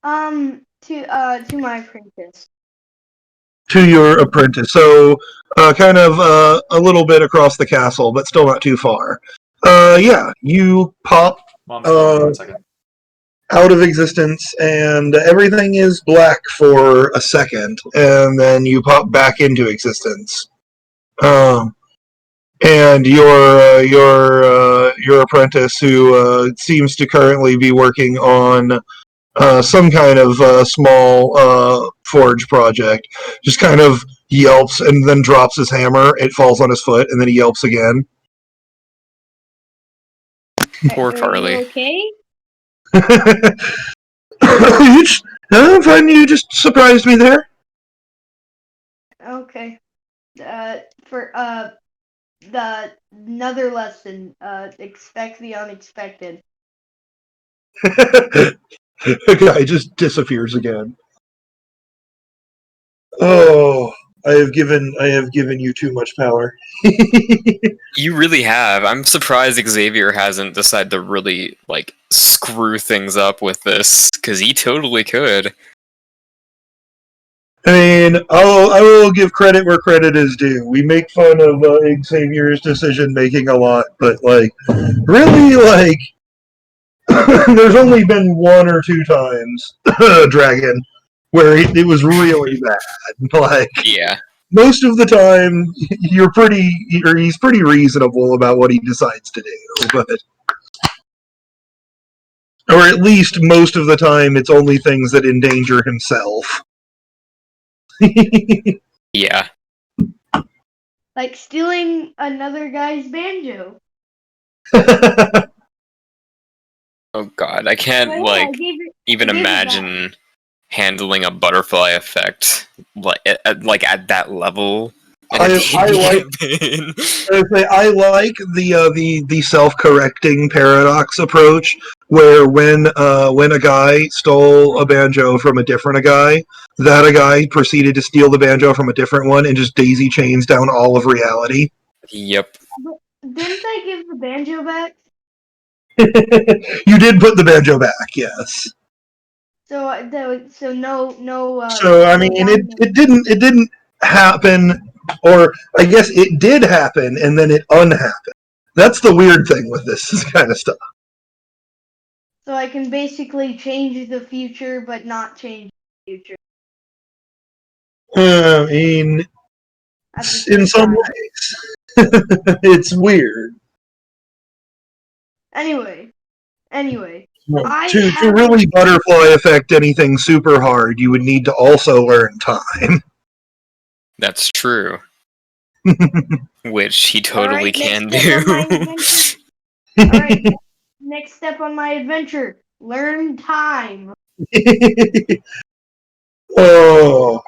To my apprentice. To your apprentice. So, kind of a little bit across the castle, but still not too far. Yeah, you pop Mom's calling me 1 second. out of existence, and everything is black for a second, and then you pop back into existence. And your apprentice, who seems to currently be working on some kind of small forge project, just kind of yelps and then drops his hammer. It falls on his foot, and then he yelps again. Poor Carly. Okay. I'm fine. You just surprised me there. Okay. For the another lesson. Expect the unexpected. The guy just disappears again. Oh, I have given you too much power. You really have. I'm surprised Xavier hasn't decided to really, like, screw things up with this, because he totally could. I mean, I will give credit where credit is due. We make fun of Xavier's decision making a lot, but like, really, like, there's only been one or two times, Dragon, where it was really bad. Like, Yeah. most of the time, he's pretty reasonable about what he decides to do, but. Or at least most of the time, it's only things that endanger himself. Yeah. Like stealing another guy's banjo. Oh god, I can't, Well, like, I gave it, even I gave it back. imagine handling a butterfly effect, like, at that level. In a I like campaign. I like the self-correcting paradox approach, where when a guy stole a banjo from a different guy, that a guy proceeded to steal the banjo from a different one and just daisy chains down all of reality. Yep. But didn't I give the banjo back? You did put the banjo back, yes. So no. So I mean, it didn't happen, or I guess it did happen and then it unhappened. That's the weird thing with this kind of stuff. So I can basically change the future, but not change the future. I mean, At the in same some time. ways, it's weird. Anyway. To really butterfly affect anything super hard, you would need to also learn time. That's true. Which he totally can do. Alright, next step on my adventure. Learn time. Oh,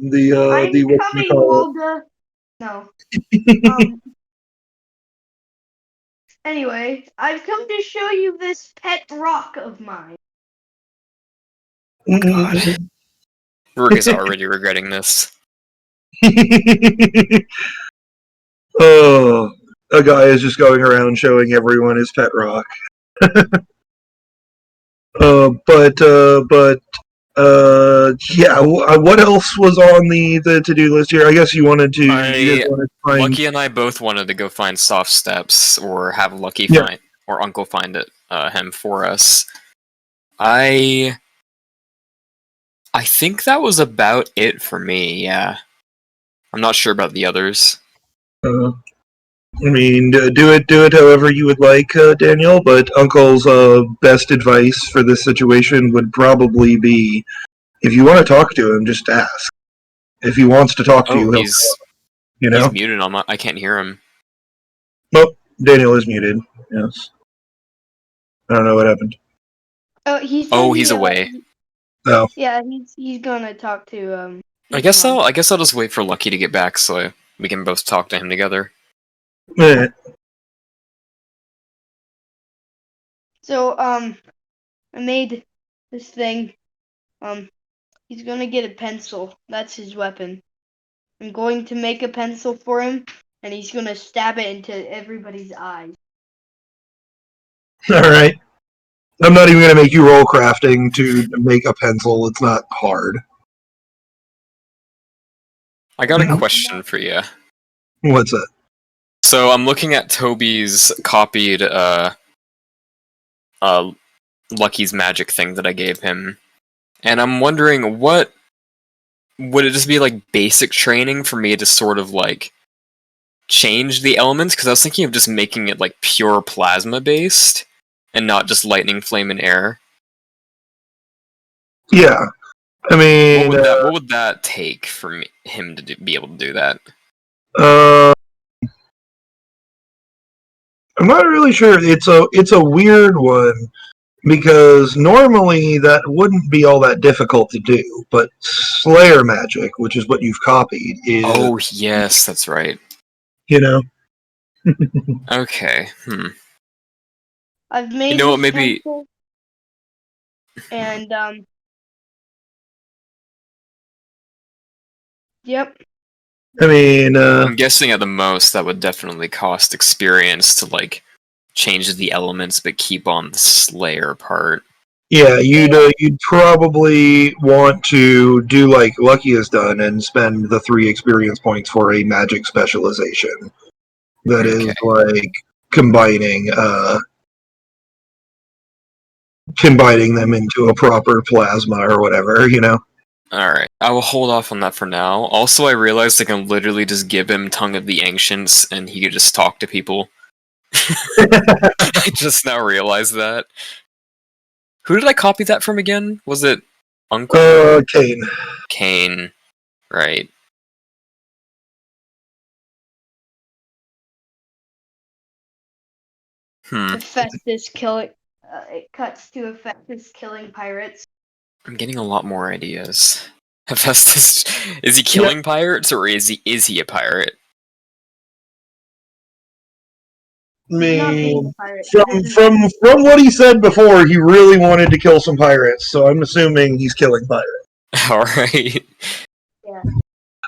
I'm the coming, Walda. No. Anyway, I've come to show you this pet rock of mine. God. Rook is already regretting this. Oh, a guy is just going around showing everyone his pet rock. Yeah. What else was on the to-do list here? I guess you wanted to. Lucky and I both wanted to go find soft steps, or have Lucky Yeah. find, or Uncle find it him for us. I think that was about it for me. Yeah, I'm not sure about the others. I mean, do it however you would like, Daniel. But Uncle's best advice for this situation would probably be, if you want to talk to him, just ask. If he wants to talk to you, he's muted. I can't hear him. Nope, Daniel is muted. Yes. I don't know what happened. He's away. Oh. Yeah, he's gonna talk to I guess I'll just wait for Lucky to get back so we can both talk to him together. So I made this thing. He's gonna get a pencil. That's his weapon. I'm going to make a pencil for him, and he's gonna stab it into everybody's eyes. All right. I'm not even going to make you roll crafting to make a pencil. It's not hard. I got a question for you. What's that? So I'm looking at Toby's copied Lucky's magic thing that I gave him, and I'm wondering, what would it just be, like, basic training for me to sort of, like, change the elements? Because I was thinking of just making it, like, pure plasma based and not just lightning, flame, and air. Yeah, I mean, what would that take for him to be able to do that? I'm not really sure. It's a weird one, because normally that wouldn't be all that difficult to do, but Slayer magic, which is what you've copied, is... Oh, yes, that's right. You know? Okay, I've made pencil, and Yep. I mean, I'm guessing at the most that would definitely cost experience to like change the elements, but keep on the Slayer part. yeah, you'd probably want to do like Lucky has done and spend the 3 experience points for a magic specialization. That is Okay. like combining combining them into a proper plasma or whatever, you know. Alright, I will hold off on that for now. Also, I realized I can literally just give him Tongue of the Ancients and he could just talk to people. I just now realized that. Who did I copy that from again? Was it Uncle? Kane. Kane. Right. Hephaestus killing. It cuts to Hephaestus killing pirates. I'm getting a lot more ideas. Hephaestus, is he killing pirates or is he a pirate? I Not being mean, a pirate. from what he said before, he really wanted to kill some pirates, so I'm assuming he's killing pirates. Alright. Yeah.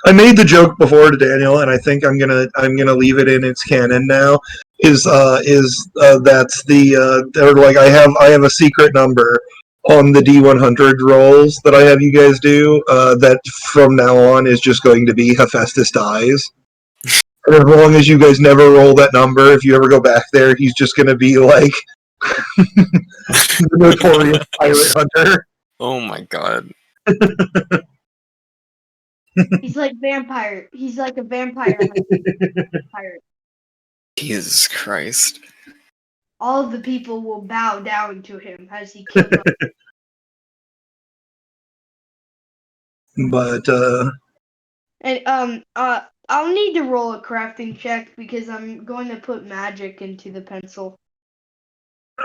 I made the joke before to Daniel, and I think I'm gonna leave it in its canon now. Is that's the or like I have a secret number on the D100 rolls that I have you guys do. That from now on is just going to be Hephaestus dies. And as long as you guys never roll that number, if you ever go back there, he's just gonna be like the notorious pirate hunter. Oh my god. He's like vampire. He's like a vampire pirate. Jesus Christ. All of the people will bow down to him as he kills them. But And I'll need to roll a crafting check because I'm going to put magic into the pencil.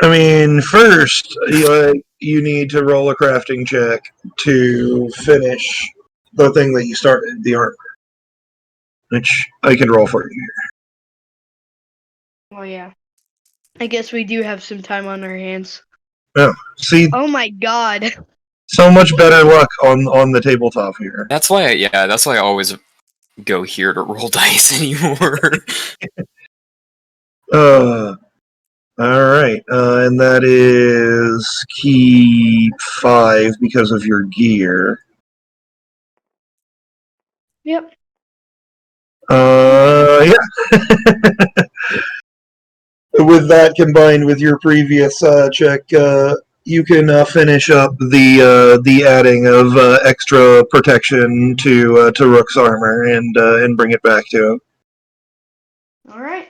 I mean, first you need to roll a crafting check to finish the thing that you started, the armor, which I can roll for you. Oh yeah. I guess we do have some time on our hands. Oh, see, Oh my god. so much better luck on the tabletop here. That's why I always go here to roll dice anymore. All right, and that is key 5 because of your gear. Yep. Yeah. With that combined with your previous check, you can finish up the adding of extra protection to Rook's armor and bring it back to him. All right.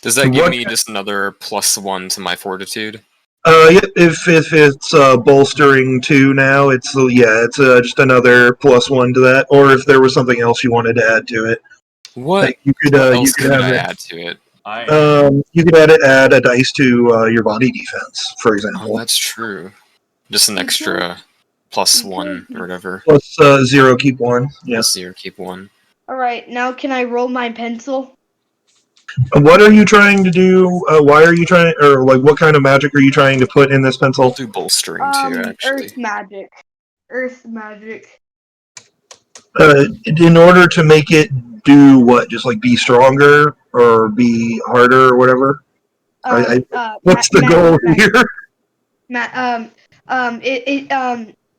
Does that give me just another +1 to my fortitude? If it's bolstering 2 now, it's just another +1 to that. Or if there was something else you wanted to add to it, What? like you could I add to it? You could add a dice to your body defense, for example. Oh, that's true. Just an extra +1 or whatever. Plus 0, keep 1. Yeah. Plus 0, keep 1. All right. Now can I roll my pencil? What are you trying to do? Why are you trying, or like, what kind of magic are you trying to put in this pencil? I'll do bolstering too, actually. Earth magic. Earth magic. In order to make it do what? Just like be stronger or be harder or whatever? What's the goal here?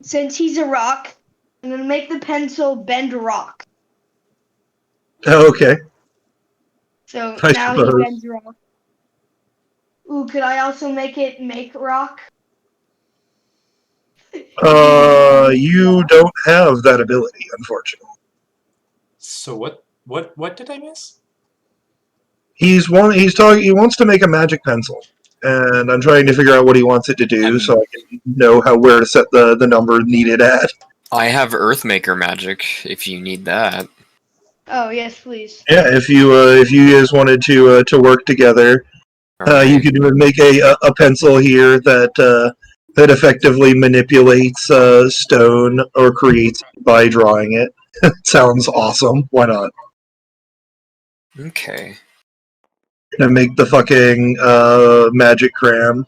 Since he's a rock, I'm gonna make the pencil bend rock. Oh, okay. So I now suppose. he bends rock. Ooh, could I also make it make rock? You don't have that ability, unfortunately. So what did I miss? He wants to make a magic pencil, and I'm trying to figure out what he wants it to do so I can know where to set the number needed at. I have Earthmaker magic if you need that. Oh yes, please. Yeah, if you guys wanted to work together, you could make a pencil here that effectively manipulates stone or creates by drawing it. Sounds awesome. Why not? Okay. Gonna make the fucking magic crayon.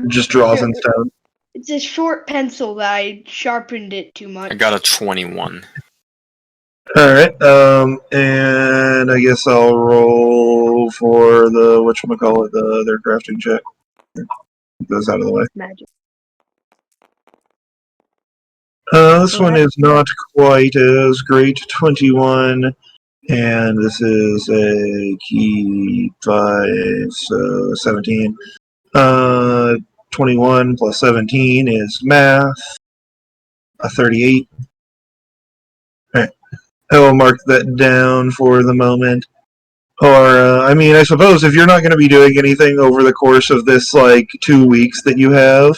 Just draws in stone. It's a short pencil that I sharpened it too much. I got a 21. Alright, and I guess I'll roll for the, whatchamacallit, their drafting check. Get those out of the way. Magic. This one is not quite as great. 21, and this is a key 5, so 17. 21 plus 17 is math. A 38. Alright. I will mark that down for the moment. Or, I suppose if you're not going to be doing anything over the course of this, 2 weeks that you have,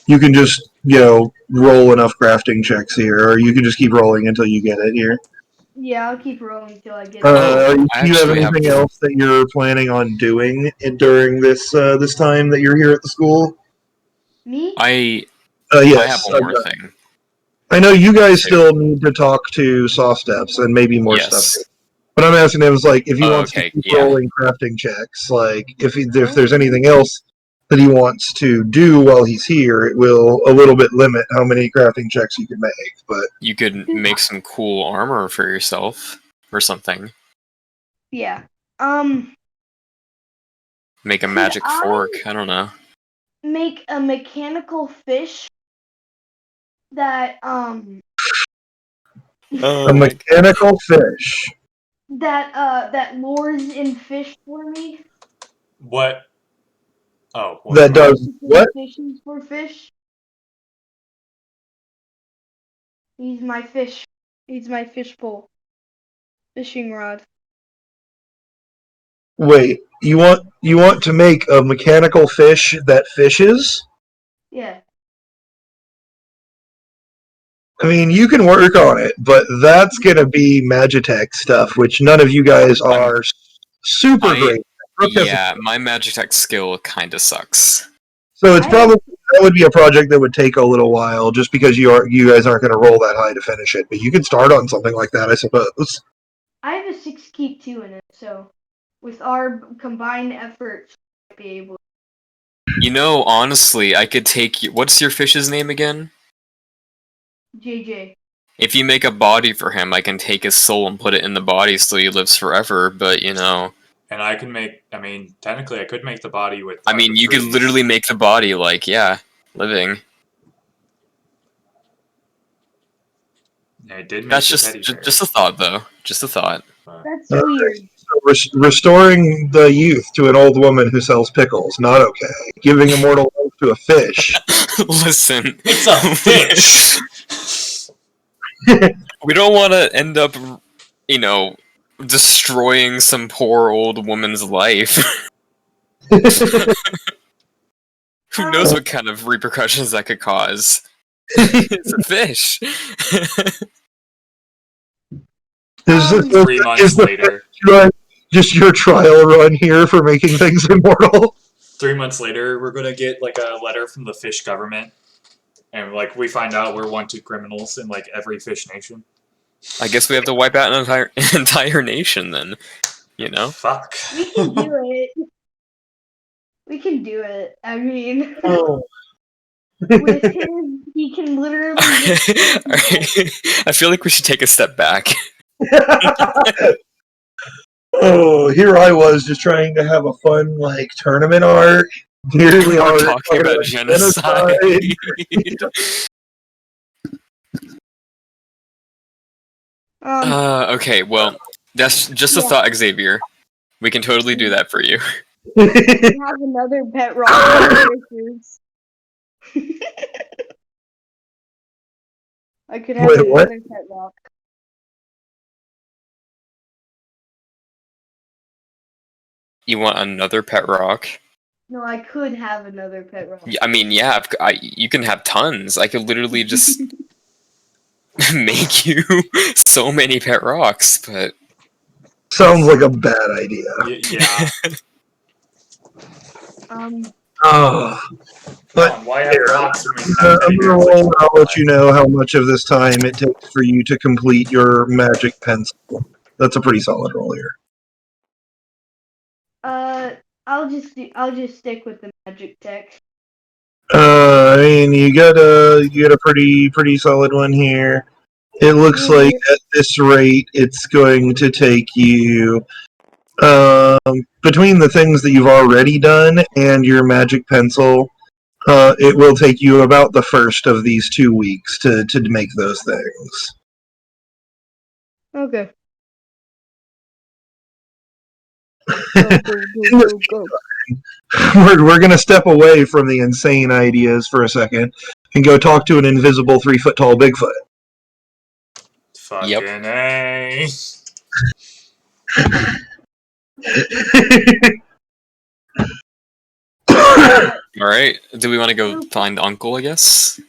you can just, roll enough crafting checks here, or you can just keep rolling until you get it here. Yeah, I'll keep rolling until I get Do you have anything else that you're planning on doing during this time that you're here at the school? Me? Yes. I have one more thing. I know you guys still need to talk to Soft Steps and maybe more stuff. But I'm asking him, if he wants to keep rolling crafting checks, if there's anything else that he wants to do while he's here, it will a little bit limit how many crafting checks you can make. But you could make some cool armor for yourself or something. Yeah. Make a magic fork. I don't know. Make a mechanical fish that a mechanical fish that lures in fish for me. What? Oh. That does what? Fishes for fish. He's my fish. He's my fish pole. Fishing rod. Wait, you want to make a mechanical fish that fishes? Yeah. I mean, you can work on it, but that's gonna be Magitech stuff, which none of you guys are super great. Yeah, my Magitech skill kind of sucks. So it's probably that would be a project that would take a little while, just because you guys aren't going to roll that high to finish it. But you could start on something like that, I suppose. I have a 6 keep 2 in it, so with our combined efforts, I'd be able. Honestly, I could take. What's your fish's name again? JJ. If you make a body for him, I can take his soul and put it in the body so he lives forever, but And I can make, technically I could make the body with... you could literally make the body, living. Yeah, I did make That's just a thought, though. Just a thought. That's weird. So restoring the youth to an old woman who sells pickles, not okay. Giving immortal life to a fish. Listen. It's a fish! We don't want to end up, destroying some poor old woman's life. Who knows what kind of repercussions that could cause? It's a fish. 3 months later. Just your trial run here for making things immortal. 3 months later, we're gonna get a letter from the fish government, and we find out we're wanted criminals in every fish nation. I guess we have to wipe out an entire nation then. Fuck. We can do it. We can do it. I mean, with him, he can literally. I feel like we should take a step back. Oh, here I was just trying to have a fun tournament arc. Here we are talking about genocide. Okay, well, that's just a thought, Xavier. We can totally do that for you. We have another pet rock. I could have another pet rock. You want another pet rock? No, I could have another pet rock. You can have tons. I could literally just make you so many pet rocks, but... Sounds like a bad idea. Yeah. But why have rocks I'm gonna roll. I'll let you know how much of this time it takes for you to complete your magic pencil. That's a pretty solid roll here. I'll just stick with the magic tech. You got a pretty solid one here. It looks like at this rate, it's going to take you, between the things that you've already done and your magic pencil, it will take you about the first of these 2 weeks to make those things. Okay. Go. We're going to step away from the insane ideas for a second and go talk to an invisible 3-foot tall Bigfoot. Fucking A. Alright, do we want to go find Uncle, I guess?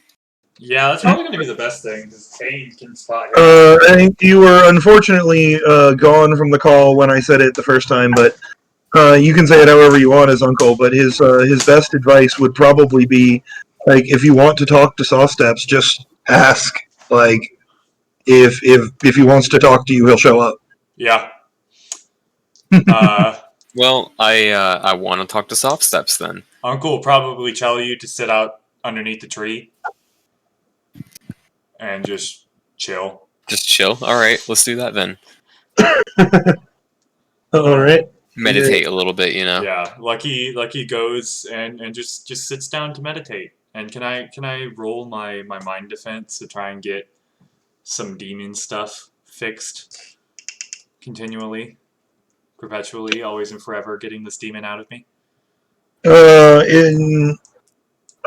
Yeah, that's probably going to be the best thing, because Kane can spot him. I think you were unfortunately gone from the call when I said it the first time, but you can say it however you want as Uncle, but his best advice would probably be, like, if you want to talk to Soft Steps, just ask. Like, if he wants to talk to you, he'll show up. Yeah. Well, I want to talk to Soft Steps then. Uncle will probably tell you to sit out underneath the tree and just chill. Just chill? Alright, let's do that then. Alright. Meditate a little bit, you know? Yeah, Lucky goes and just sits down to meditate. And can I roll my mind defense to try and get some demon stuff fixed continually, perpetually, always and forever, getting this demon out of me? I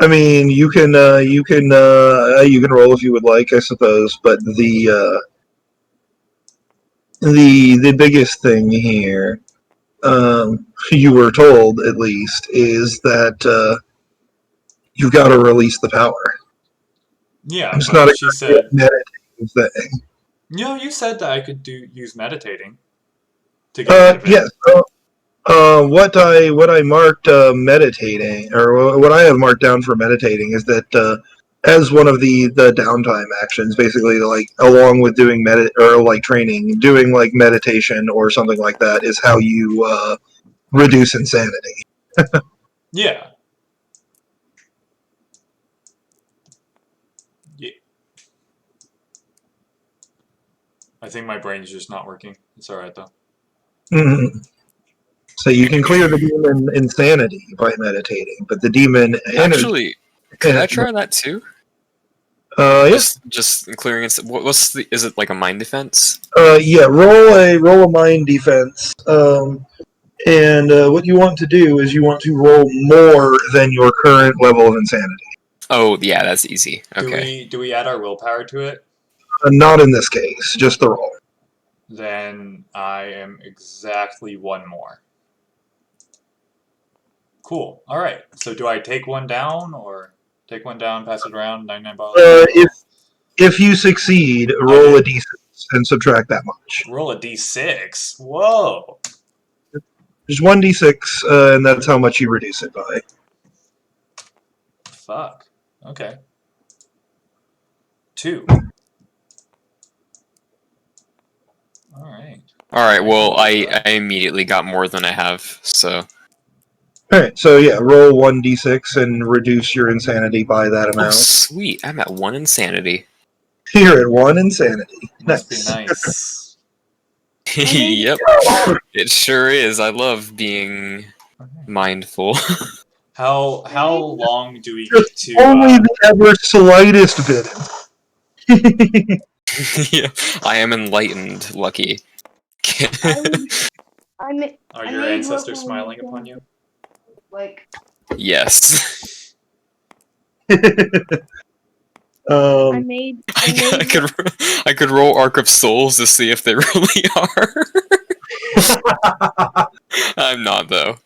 mean, you can roll if you would like, I suppose, but the biggest thing here, you were told at least, is that you've got to release the power. Yeah, it's not she said meditating thing. You said that I could use meditating to get rid of it. Yes. What I marked meditating, or what I have marked down for meditating, is that as one of the downtime actions, basically, like along with doing training, doing like meditation or something like that is how you reduce insanity. Yeah. I think my brain is just not working. It's alright though. Mm-hmm. So you can clear the demon insanity by meditating, but the demon Actually, can I try that too? Just clearing it. What's the? Is it like a mind defense? Yeah. Roll a mind defense. And what you want to do is you want to roll more than your current level of insanity. Oh yeah, that's easy. Okay. Do we add our willpower to it? Not in this case, just the roll. Then I am exactly one more. Cool. All right. So do I take one down, or take one down, pass it around, 99 balls? If you succeed, roll a d6 and subtract that much. Roll a d6. Whoa. There's one d6, and that's how much you reduce it by. Fuck. Okay. 2. All right. All right. Well, I immediately got more than I have, so. Alright, so yeah, roll 1d6 and reduce your insanity by that amount. Oh, sweet. I'm at 1 insanity. You're at 1 insanity. Must be nice. Yep. It sure is. I love being mindful. How long do we get to... Only the ever slightest bit. Yeah, I am enlightened, Lucky. Are your ancestors smiling upon you? Like, yes. I could roll Arc of Souls to see if they really are. I'm not though.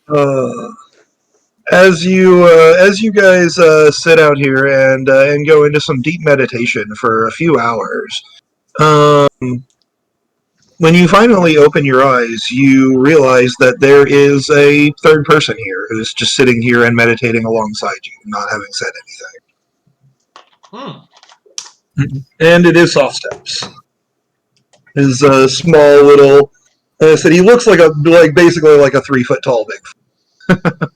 As you guys sit out here and go into some deep meditation for a few hours, when you finally open your eyes, you realize that there is a third person here who's just sitting here and meditating alongside you, not having said anything. And it is Soft Steps. His small little, I said he looks basically like a 3-foot tall Bigfoot.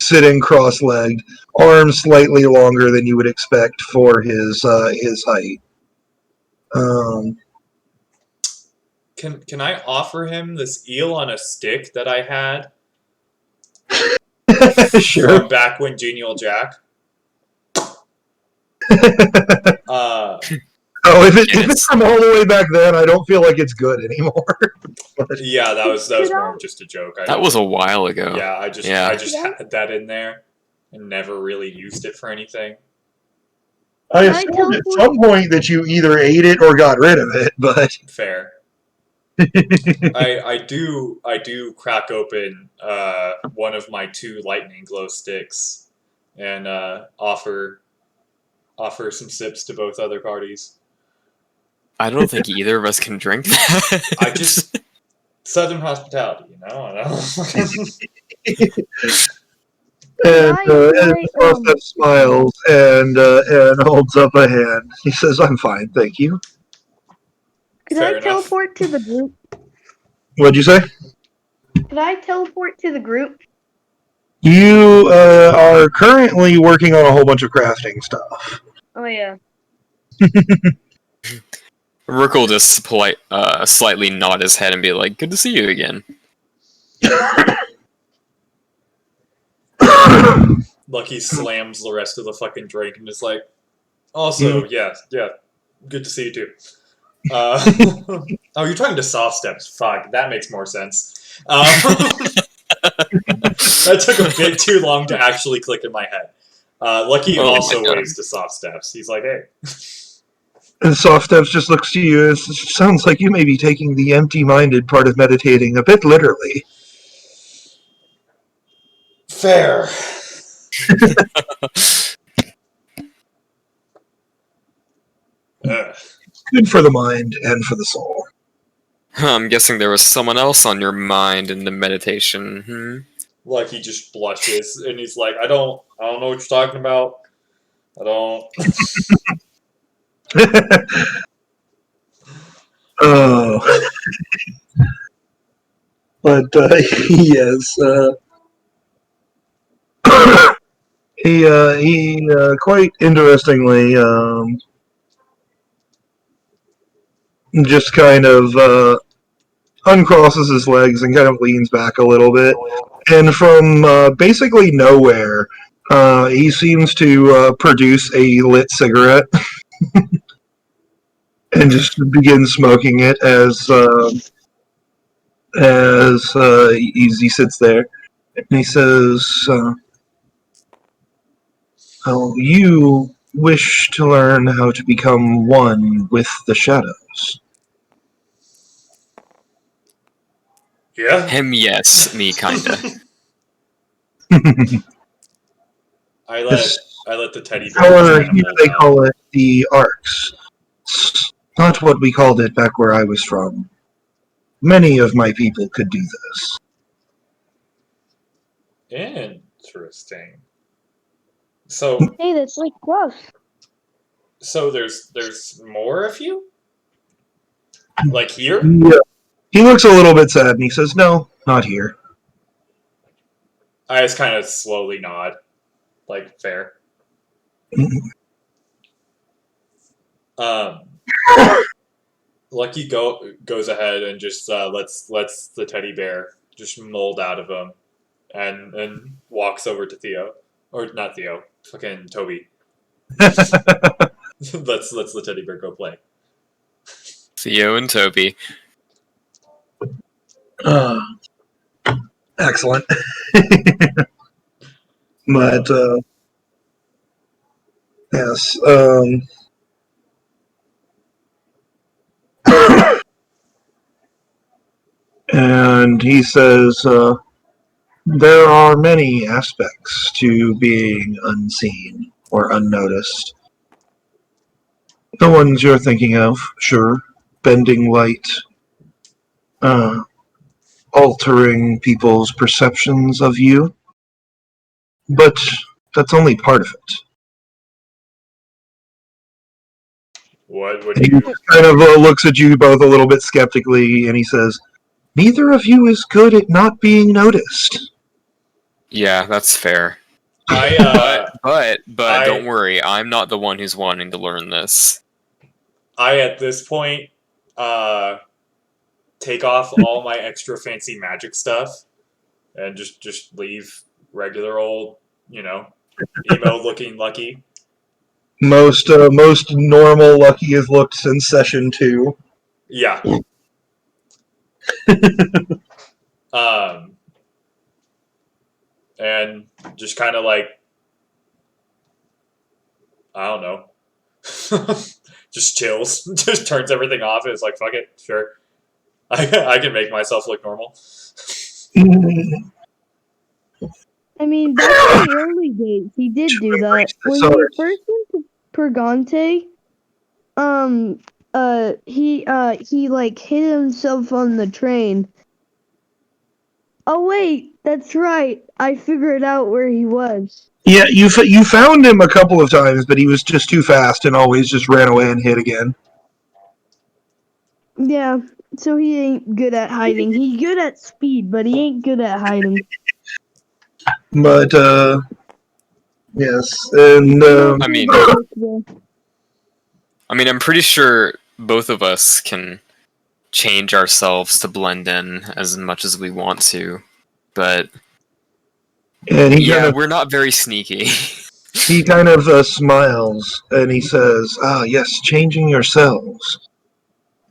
Sitting cross-legged, arms slightly longer than you would expect for his height. Can I offer him this eel on a stick that I had Sure. from back when Genial Jack? If it's from all the way back then, I don't feel like it's good anymore. Yeah, that was more of just a joke. That was a while ago. Yeah, I just had that in there and never really used it for anything. I assumed at some point that you either ate it or got rid of it, but fair. I do crack open one of my 2 lightning glow sticks and offer some sips to both other parties. I don't think either of us can drink that. I just Southern hospitality, you know. And Frostep smiles and holds up a hand. He says, "I'm fine, thank you." Could I teleport to the group? What'd you say? Could I teleport to the group? You are currently working on a whole bunch of crafting stuff. Oh yeah. Rook will just slightly nod his head and be like, "Good to see you again." Lucky slams the rest of the fucking drink and is like, also, yeah, good to see you too. Oh, you're talking to soft steps. Fuck, that makes more sense. That took a bit too long to actually click in my head. Lucky also waves to soft steps. He's like, hey. And Soft Steps just looks to you. It sounds like you may be taking the empty-minded part of meditating a bit literally. Fair. Good for the mind and for the soul. I'm guessing there was someone else on your mind in the meditation. Like he just blushes and he's like, I don't know what you're talking about. I don't. Oh. But yes, he quite interestingly just kind of uncrosses his legs and kind of leans back a little bit, and from basically nowhere, he seems to produce a lit cigarette. And just begins smoking it as he sits there. And he says, "Oh, you wish to learn how to become one with the shadows." Yeah. Him, yes. Me, kinda. I let the teddy Or bear. they call it the arcs. It's not what we called it back where I was from. Many of my people could do this. Interesting. So hey, that's like close. So there's more of you? Like here? Yeah. He looks a little bit sad and he says, "No, not here." I just kind of slowly nod. Like, fair. Lucky goes ahead and just lets the teddy bear just mold out of him and walks over to Theo. Or not Theo, fucking Toby. let's the teddy bear go play. Theo and Toby. Excellent. But yes, and he says there are many aspects to being unseen or unnoticed. The ones you're thinking of, sure, bending light, altering people's perceptions of you, but that's only part of it. What would He you... kind of looks at you both a little bit skeptically, and he says, "Neither of you is good at not being noticed." Yeah, that's fair. But don't worry, I'm not the one who's wanting to learn this. I at this point take off all my extra fancy magic stuff and just leave regular old, emo looking Lucky. Most normal Lucky has looked since session 2. Yeah. And just kind of like, I don't know, just chills, just turns everything off. It's like, fuck it, sure. I can make myself look normal. I mean, back in the early days, he did do that. When he first went to Purgante, he like hit himself on the train. Oh wait, that's right. I figured out where he was. Yeah, you found him a couple of times, but he was just too fast and always just ran away and hid again. Yeah, so he ain't good at hiding. He's good at speed, but he ain't good at hiding. But, yes, and, I mean, I'm pretty sure both of us can change ourselves to blend in as much as we want to, but and we're not very sneaky. He kind of smiles, and he says, yes, changing yourselves.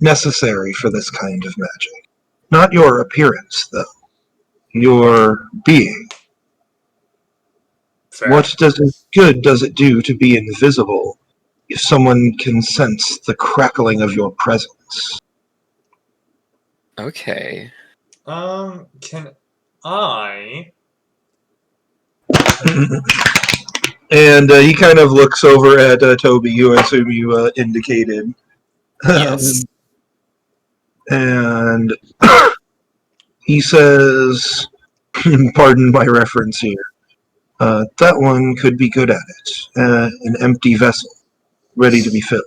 Necessary for this kind of magic. Not your appearance, though. Your being. Fair. What good does it do to be invisible if someone can sense the crackling of your presence? Okay. Can I? And he kind of looks over at Toby, who I assume you indicated. Yes. And he says, pardon my reference here, that one could be good at it. An empty vessel, ready to be filled.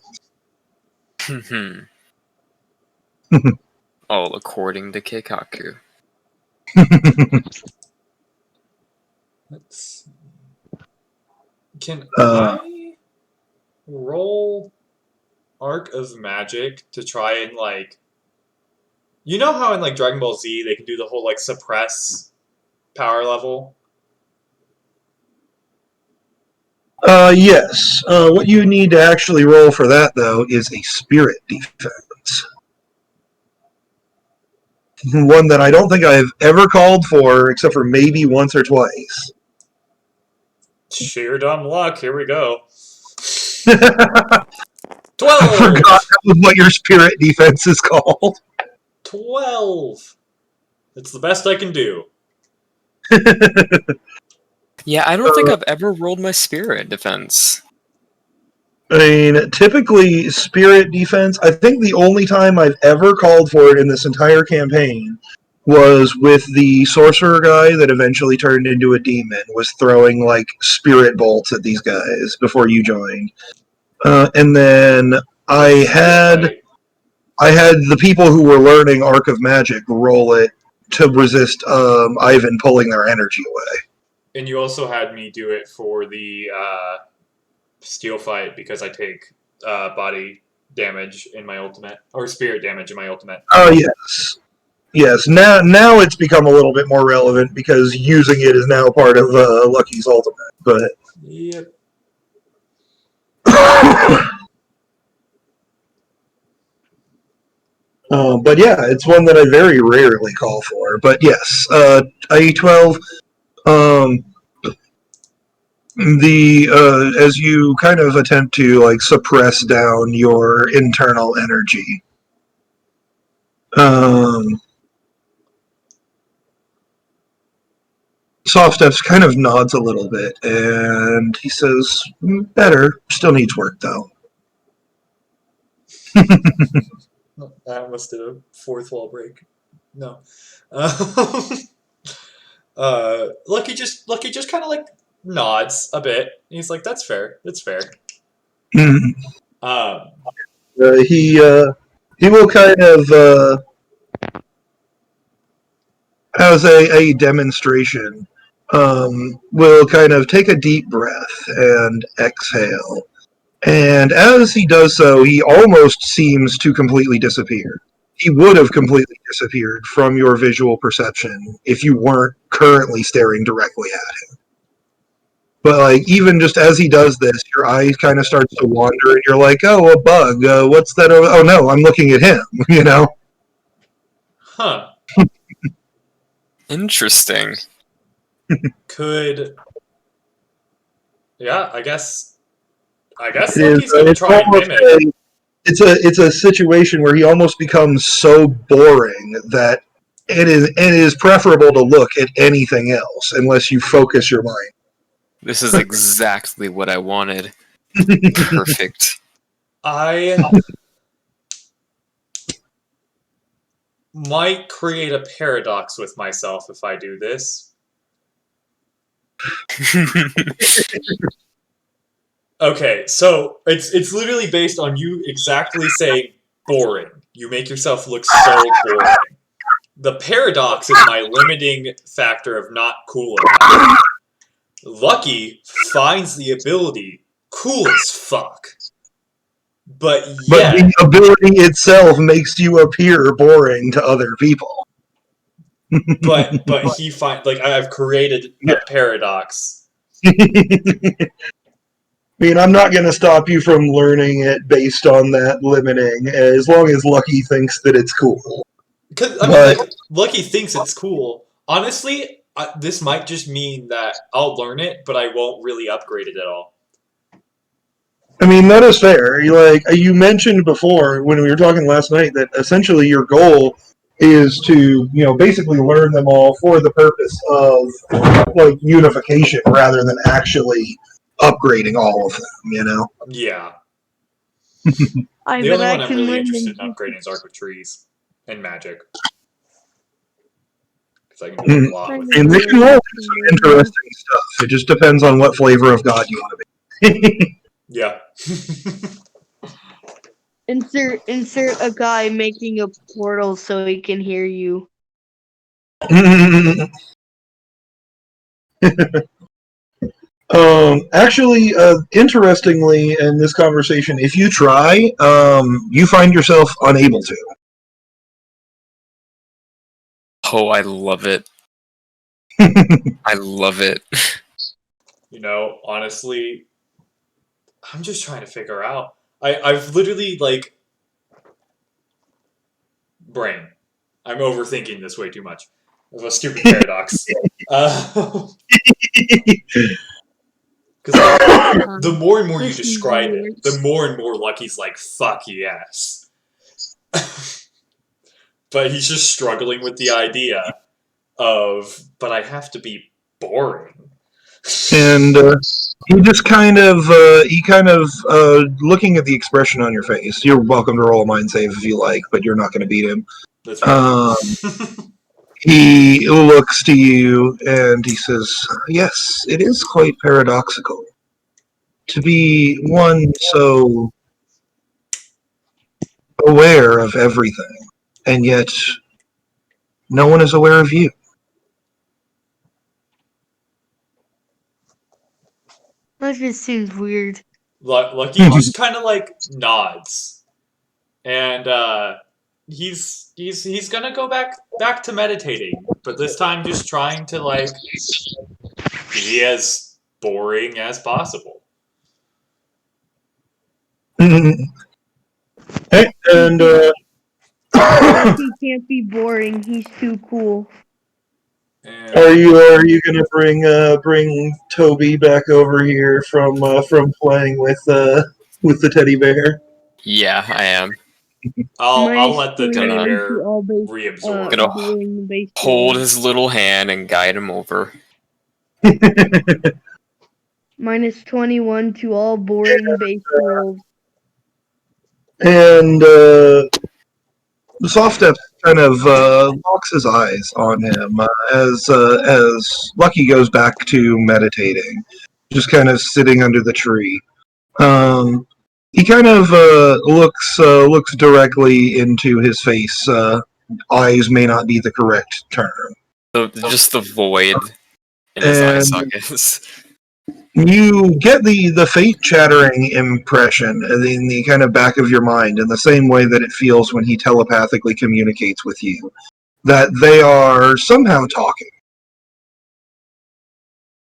All according to Keikaku. Let's see. Can I roll Arc of Magic to try and like, you know how in like Dragon Ball Z they can do the whole like suppress power level? Yes. What you need to actually roll for that, though, is a spirit defense. One that I don't think I've ever called for, except for maybe once or twice. Sheer dumb luck. Here we go. I 12! forgot that was what your spirit defense is called. 12! It's the best I can do. Yeah, I don't think I've ever rolled my spirit defense. I mean, typically, spirit defense, I think the only time I've ever called for it in this entire campaign was with the sorcerer guy that eventually turned into a demon, was throwing, like, spirit bolts at these guys before you joined. And then I had the people who were learning Arc of Magic roll it to resist Ivan pulling their energy away. And you also had me do it for the steel fight because I take body damage in my ultimate, or spirit damage in my ultimate. Oh, yes. Yes, now it's become a little bit more relevant because using it is now part of Lucky's ultimate. But yep. But yeah, it's one that I very rarely call for. But yes, IE12. As you kind of attempt to like suppress down your internal energy, Soft Steps kind of nods a little bit, and he says, "Better. Still needs work, though." I almost did a fourth wall break. No. Lucky just kind of like nods a bit. He's like, "That's fair. That's fair." He will kind of as a demonstration. Will kind of take a deep breath and exhale, And as he does so, he almost seems to completely disappear. He would have completely disappeared from your visual perception if you weren't currently staring directly at him. But like, even just as he does this, your eye kind of starts to wander, and you're like, "Oh, a bug. What's that? Oh no, I'm looking at him." You know. Huh. Interesting. Yeah, I guess It Lucky's is. gonna It's try and almost mimic. it's a situation where he almost becomes so boring that it is preferable to look at anything else unless you focus your mind. This is exactly what I wanted. Perfect. I might create a paradox with myself if I do this. Okay, so it's literally based on you exactly saying boring. You make yourself look so boring. The paradox is my limiting factor of not cool enough. Lucky finds the ability cool as fuck. But the ability itself makes you appear boring to other people. but he I've created a paradox. I mean, I'm not going to stop you from learning it based on that limiting, as long as Lucky thinks that it's cool. Lucky thinks it's cool. Honestly, this might just mean that I'll learn it, but I won't really upgrade it at all. I mean, that is fair. You mentioned before when we were talking last night that essentially your goal is to, basically learn them all for the purpose of unification rather than actually upgrading all of them. Yeah. The only one I'm really interested in upgrading is Arc of Trees and Magic. Because I can do a lot with And they can all do some interesting stuff. It just depends on what flavor of God you want to be. Yeah. Insert a guy making a portal so he can hear you. Actually, interestingly, in this conversation, if you try, you find yourself unable to. Oh, I love it. I love it. Honestly, I'm just trying to figure out. I've literally, brain. I'm overthinking this way too much. Of a stupid paradox. Because the more and more you describe it, the more and more Lucky's like, fuck yes. But he's just struggling with the idea of, but I have to be boring. And he just kind of, looking at the expression on your face, you're welcome to roll a mind save if you like, but you're not going to beat him. That's right. He looks to you and he says, yes, it is quite paradoxical to be one so aware of everything, and yet no one is aware of you. That just seems weird. Lucky just kind of nods, and he's gonna go back to meditating, but this time just trying to be as boring as possible. Hey, and He can't be boring. He's too cool. And are you gonna bring Toby back over here from playing with the teddy bear? Yeah, I am. I'll let the teddy bear reabsorb. Gonna hold his little hand and guide him over. Minus 21 to all boring base rolls. And Softstep kind of locks his eyes on him as Lucky goes back to meditating, just kind of sitting under the tree. He kind of looks directly into his face. Eyes may not be the correct term. Just the void in his eye sockets. You get the fate chattering impression in the kind of back of your mind, in the same way that it feels when he telepathically communicates with you, that they are somehow talking.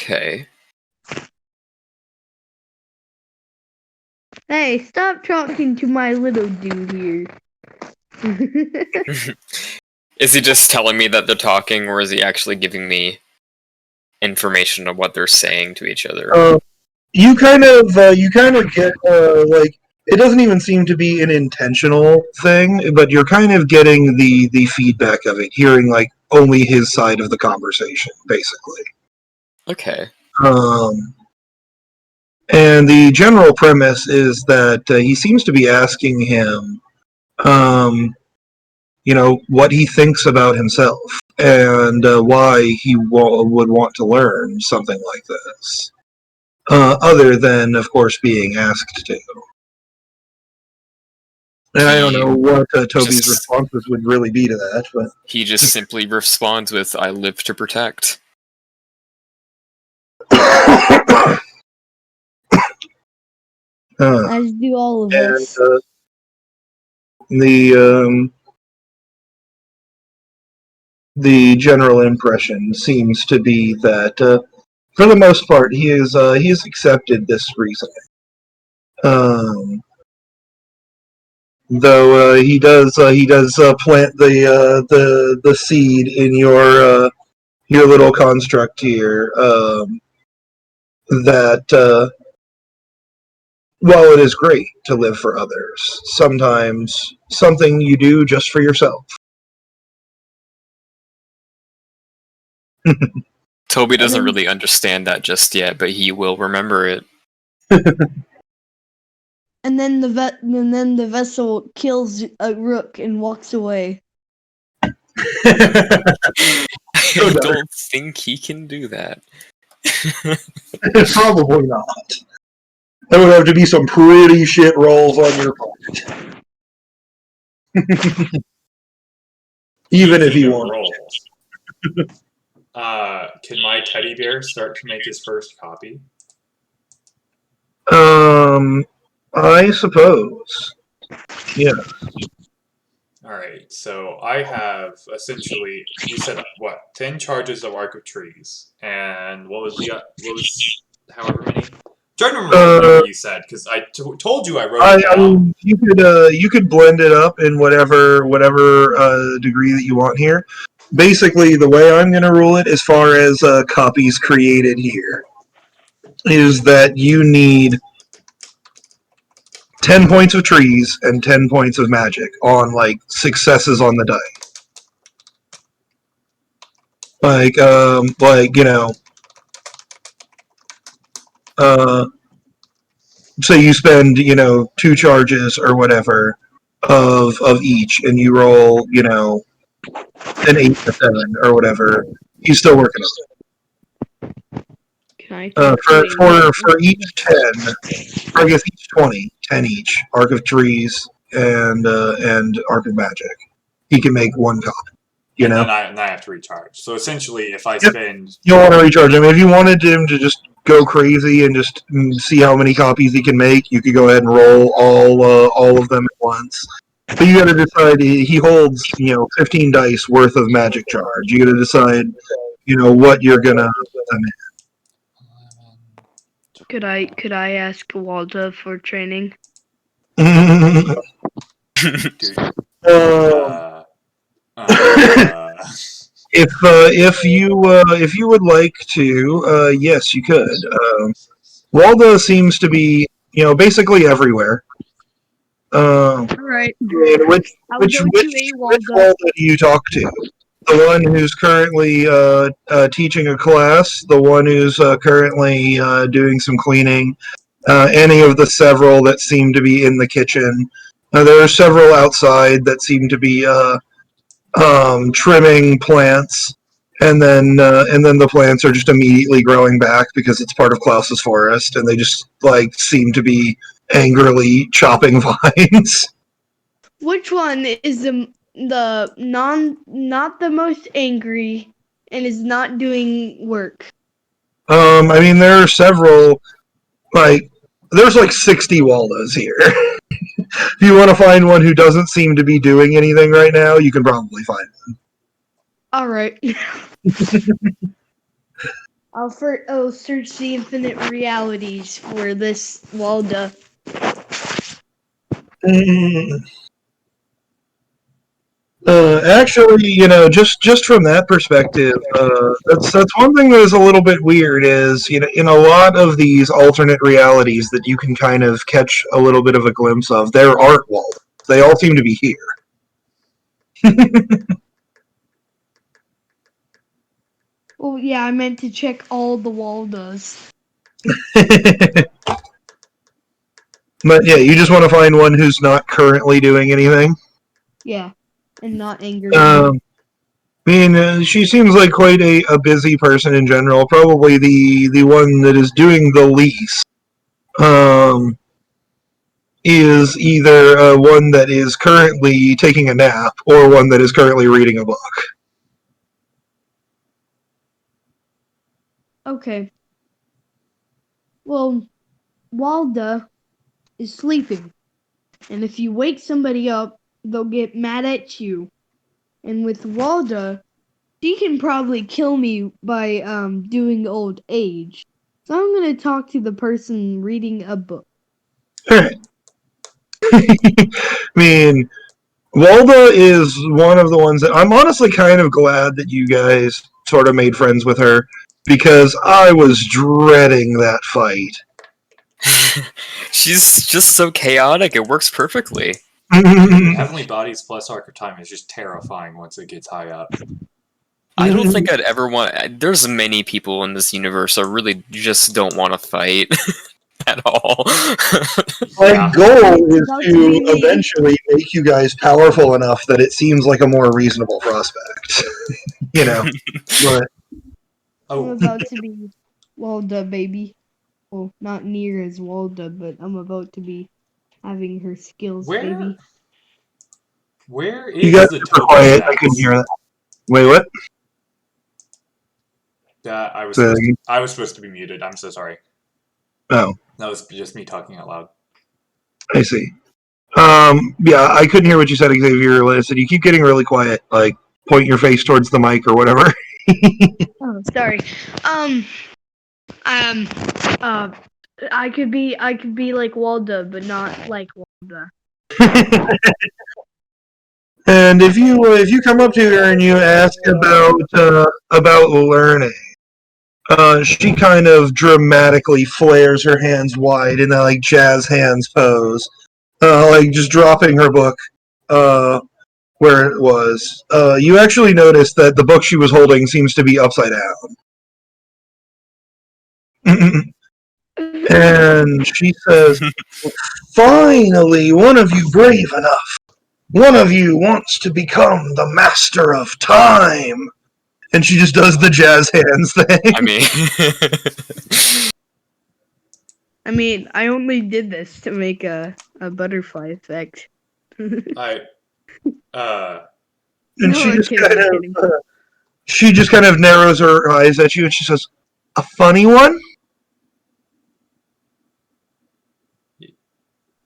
Okay. Hey, stop talking to my little dude here. Is he just telling me that they're talking, or is he actually giving me information on what they're saying to each other? You kind of get like, it doesn't even seem to be an intentional thing, but you're kind of getting the feedback of it, hearing like only his side of the conversation, basically. Okay. And the general premise is that he seems to be asking him, what he thinks about himself and why he would want to learn something like this. Other than, of course, being asked to. And I don't know what Toby's responses would really be to that, but he just simply responds with, "I live to protect." As do all of us. The general impression seems to be that, for the most part, he has accepted this reasoning. Though he does plant the seed in your little construct here, that while it is great to live for others, sometimes something you do just for yourself. Toby doesn't really understand that just yet, but he will remember it. And then the vessel kills a rook and walks away. I don't think he can do that. Probably not. That would have to be some pretty shit rolls on your part. Even if you want. Can my teddy bear start to make his first copy? I suppose. Yeah. Alright, so I have essentially, you said what, 10 charges of Arc of Trees, and what was however many? I'm trying to remember what number you said, because I told you I wrote it down. You could blend it up in whatever degree that you want here. Basically, the way I'm going to rule it, as far as copies created here, is that you need 10 points of trees and 10 points of magic on, like, successes on the die. Say you spend, 2 charges or whatever of each, and you roll, an 8 to 7 or whatever. He's still working on it. For each 10, or I guess each 20, 10 each, Arc of Trees and Arc of Magic, he can make one copy. And then I have to recharge. So essentially, if I spend... You want to recharge him. If you wanted him to just go crazy and just see how many copies he can make, you could go ahead and roll all of them at once. But you got to decide, he holds, 15 dice worth of magic charge. You got to decide, what you're going to put them in. Could I ask Walda for training? If you would like to, yes, you could. Walda seems to be, basically everywhere. All right. Which Walda do you talk to? The one who's currently teaching a class, the one who's currently doing some cleaning, any of the several that seem to be in the kitchen. There are several outside that seem to be trimming plants, and then the plants are just immediately growing back because it's part of Klaus's forest, and they just seem to be angrily chopping vines. Which one is not the most angry and is not doing work? I mean, there are several, like, there's like 60 Waldos here. If you want to find one who doesn't seem to be doing anything right now, you can probably find one. All right. I'll search the infinite realities for this Walda. Actually, just from that perspective, that's one thing that is a little bit weird. Is in a lot of these alternate realities that you can kind of catch a little bit of a glimpse of, there aren't Waldos. They all seem to be here. Well, yeah, I meant to check all the Waldas. But yeah, you just want to find one who's not currently doing anything. Yeah, and not angry. I mean, she seems like quite a busy person in general. Probably the one that is doing the least is either one that is currently taking a nap or one that is currently reading a book. Okay. Well, Walda is sleeping, and if you wake somebody up, they'll get mad at you. And with Walda, she can probably kill me by doing old age. So I'm gonna talk to the person reading a book. Alright. I mean, Walda is one of the ones that I'm honestly kind of glad that you guys sort of made friends with her, because I was dreading that fight. She's just so chaotic. It works perfectly. Heavenly Bodies plus Arc of Time is just terrifying once it gets high up. I don't think I'd ever want... There's many people in this universe that really just don't want to fight at all. My goal is to eventually make you guys powerful enough that it seems like a more reasonable prospect. But I'm about to be Walda, baby. Well, not near as Walda, but I'm about to be having her skills, baby. Where is you guys the are quiet. I couldn't hear that. Wait, what? I was supposed to be muted. I'm so sorry. Oh. That was just me talking out loud. I see. Yeah, I couldn't hear what you said, Xavier. I said you keep getting really quiet. Like, point your face towards the mic or whatever. Oh, sorry. I could be like Walda, but not like Walda. And if you come up to her and you ask about learning, she kind of dramatically flares her hands wide in a like jazz hands pose, like just dropping her book where it was. You actually notice that the book she was holding seems to be upside down. And she says, "Finally, one of you brave enough. One of you wants to become the master of time." And she just does the jazz hands thing. I mean, I only did this to make a butterfly effect. And no, she just kind of narrows her eyes at you and she says, "A funny one?"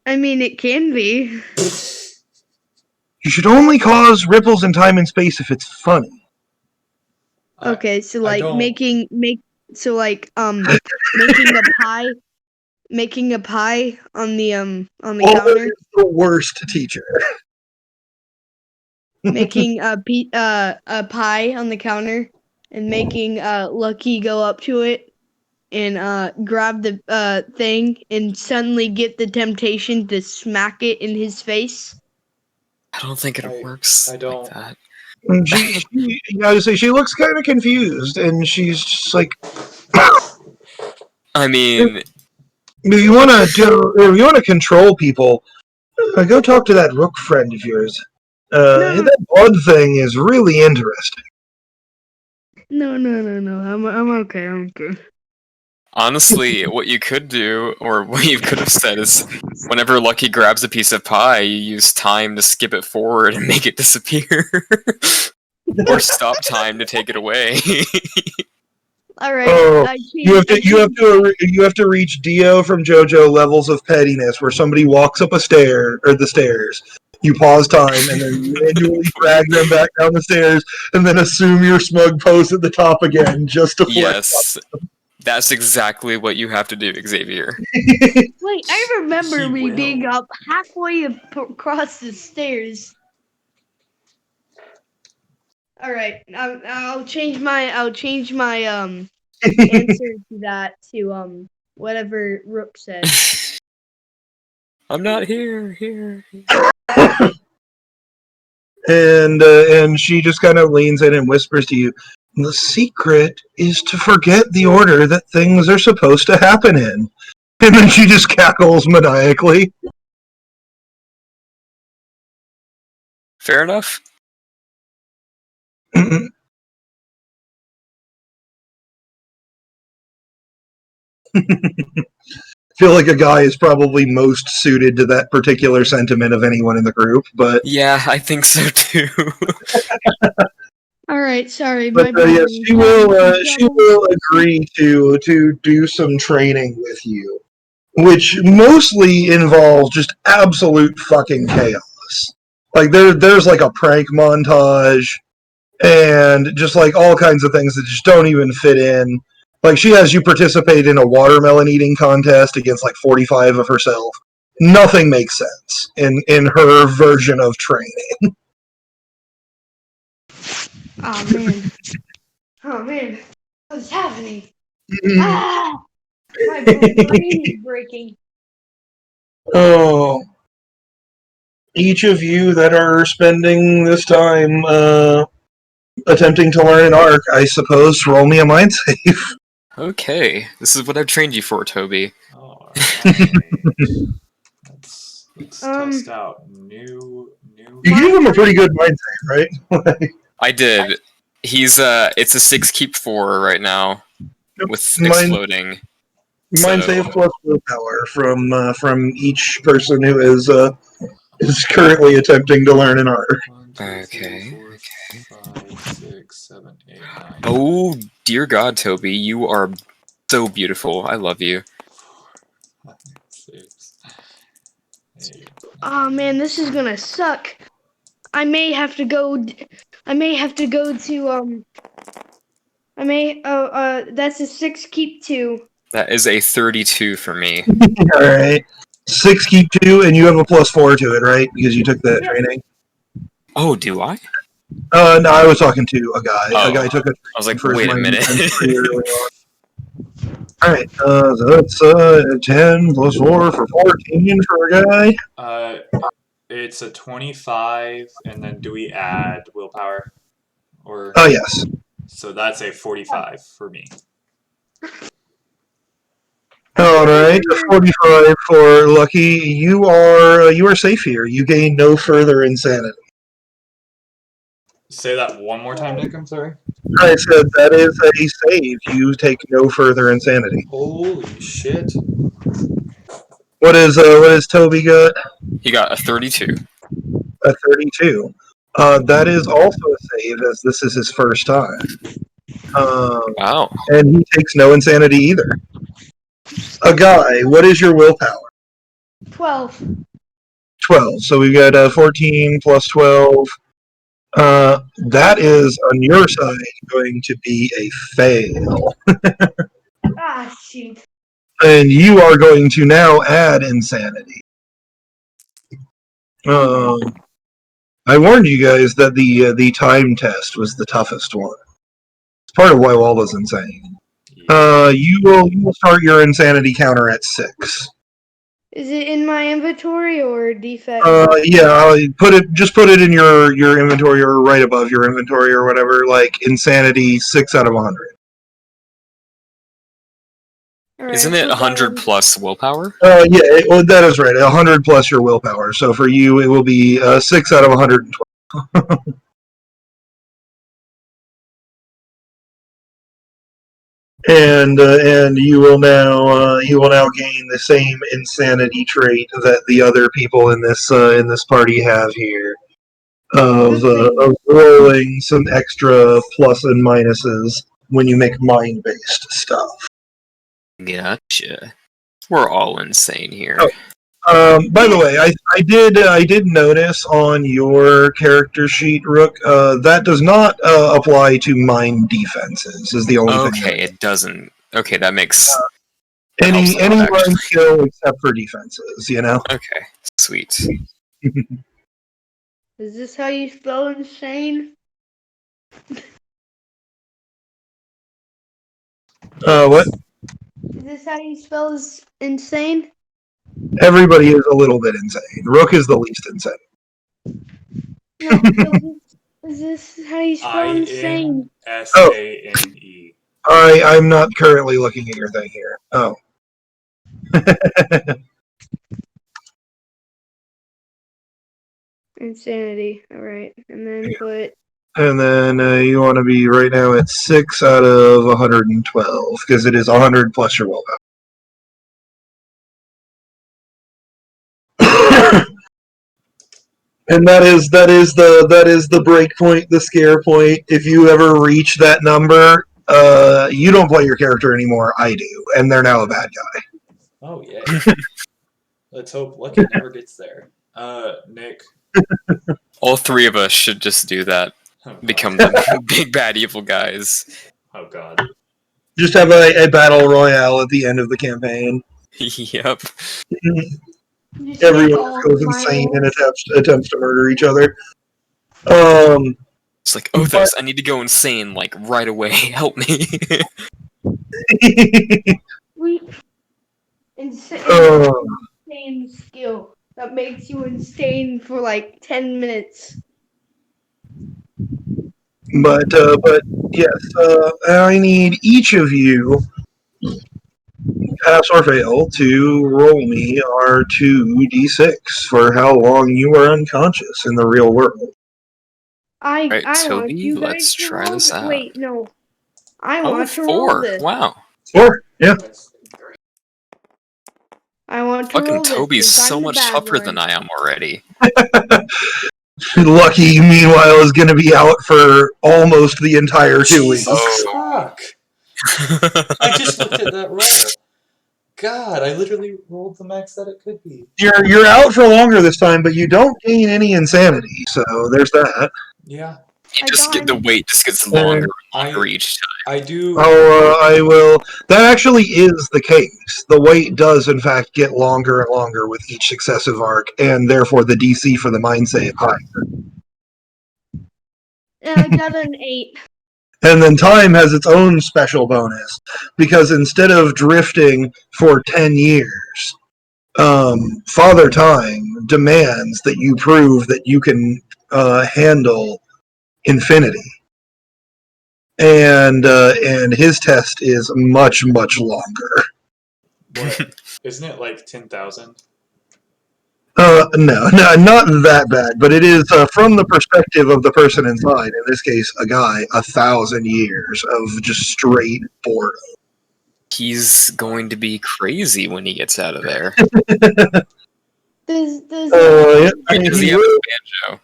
I mean, it can be. You should only cause ripples in time and space if it's funny. Okay, so like making a pie on the counter. Is the worst teacher. Making a pie on the counter and making Lucky go up to it and grab the thing and suddenly get the temptation to smack it in his face. I don't think it works like that. And she looks kind of confused, and she's just like, I mean, if you want to control people, go talk to that rook friend of yours. That blood thing is really interesting. No. I'm okay. Honestly, what you could do, or what you could have said, is whenever Lucky grabs a piece of pie, you use time to skip it forward and make it disappear. Or stop time to take it away. All right. Oh, you have to reach Dio from JoJo levels of pettiness, where somebody walks up a stair or the stairs. You pause time and then manually drag them back down the stairs, and then assume your smug pose at the top again, just to flex. Yes, that's exactly what you have to do, Xavier. Wait, I remember me being up halfway across the stairs. All right, I'll change my answer to that to whatever Rook said. I'm not here. And she just kind of leans in and whispers to you, "The secret is to forget the order that things are supposed to happen in." And then she just cackles maniacally. Fair enough. Feel like a guy is probably most suited to that particular sentiment of anyone in the group, but Yeah, I think so too. All right, sorry, but my yes, she will agree to do some training with you, which mostly involves just absolute fucking chaos. Like there's like a prank montage and just like all kinds of things that just don't even fit in. Like she has you participate in a watermelon eating contest against like 45 of herself. Nothing makes sense in her version of training. Oh man, what's happening? Ah, my brain is breaking. Oh, each of you that are spending this time attempting to learn an arc, I suppose, roll me a mind save. Okay, this is what I've trained you for, Toby. All right. Let's test out new. You gave him a pretty good mind save, right? I did. He's it's a 6 keep 4 right now with exploding. Mind save plus willpower from each person who is currently attempting to learn an art. 1, 2, Okay. 3, 4, 5, 6, 7, 8, 9. Oh dear God, Toby, you are so beautiful. I love you. 6, 8. Oh man, this is gonna suck. I may have to go to that's a 6 keep 2. That is a 32 for me. Alright. 6 keep 2, and you have a +4 to it, right? Because you took that training. Oh, do I? No, I was talking to a guy. Oh. A guy took it. I was like, wait a minute. Alright, so that's 10 + 4 for 14 for a guy. It's a 25, and then do we add willpower? Or Oh, yes. So that's a 45 for me. Alright, 45 for Lucky. You are safe here. You gain no further insanity. Say that one more time, Nick, I'm sorry. I said that is a save. You take no further insanity. Holy shit. What is Toby got? He got a 32. A 32. That is also a save, as this is his first time. Wow. And he takes no insanity either. A guy, what is your willpower? 12. 12. So we got 14 plus 12. That is, on your side, going to be a fail. Ah, shoot. And you are going to now add insanity. I warned you guys that the time test was the toughest one. It's part of why Walla's insane. You will start your insanity counter at 6. Is it in my inventory or defect? Yeah, put it in your inventory or right above your inventory or whatever. Like insanity, 6 out of 100. Right, isn't it 100 plus willpower? Yeah, that is right. 100 plus your willpower. So for you, it will be 6 out of 112. And you will now gain the same insanity trait that the other people in this party have here of rolling some extra plus and minuses when you make mind-based stuff. Gotcha. We're all insane here. By the way, I did notice on your character sheet, Rook, that does not apply to mind defenses. Is the only thing. Okay, it doesn't. Okay, that makes any helps a lot, actually. mind skill except for defenses. You know. Okay, sweet. Is this how you spell insane? What? Is this how you spell insane? Everybody is a little bit insane. Rook is the least insane. No, is this how you spell insane? INSANE. I'm not currently looking at your thing here. Oh. Insanity. Alright. And then put... And then you want to be right now at 6 out of 112, because it is 100 plus your willpower. And that is the break point, the scare point. If you ever reach that number, you don't play your character anymore. I do, and they're now a bad guy. Oh yeah. Let's hope Lucky never gets there. Nick. All three of us should just do that. Become the big bad evil guys. Oh god. Just have a battle royale at the end of the campaign. Yep. Everyone goes insane and attempts to murder each other. It's like, Othos, I need to go insane, like, right away. Help me. Insane skill that makes you insane for like 10 minutes. But yes, I need each of you, pass or fail, to roll me our 2d6 for how long you are unconscious in the real world. I Toby, want you guys let's to try roll this out. Wait, no. I want to roll 4. this. Wow. 4, yeah. I want to roll Fucking this. Toby's since so I'm the much bad tougher one. than I am already. Lucky, meanwhile, is going to be out for almost the entire 2 weeks. Jesus fuck! I just looked at that roll. God, I literally rolled the max that it could be. You're out for longer this time, but you don't gain any insanity, so there's that. Yeah. The wait just gets longer and longer each time. I do. Oh, I will. That actually is the case. The wait does, in fact, get longer and longer with each successive arc, and therefore the DC for the mind save higher. And I got an 8. And then time has its own special bonus, because instead of drifting for 10 years, Father Time demands that you prove that you can handle infinity. And his test is much, much longer. What? Isn't it like 10,000? No, not that bad, but it is from the perspective of the person inside, in this case, a guy, 1,000 years of just straight boredom. He's going to be crazy when he gets out of there. Does Yeah, Does he have a banjo?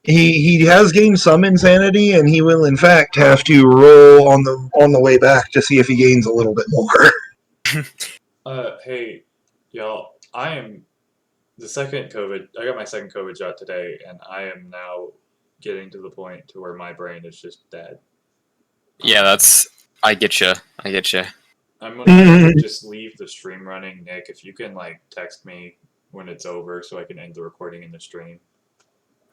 He has gained some insanity, and he will, in fact, have to roll on the way back to see if he gains a little bit more. Hey, y'all, I am the second COVID. I got my second COVID shot today, and I am now getting to the point to where my brain is just dead. Yeah, I get you. I'm gonna just leave the stream running, Nick. If you can, like, text me when it's over so I can end the recording in the stream.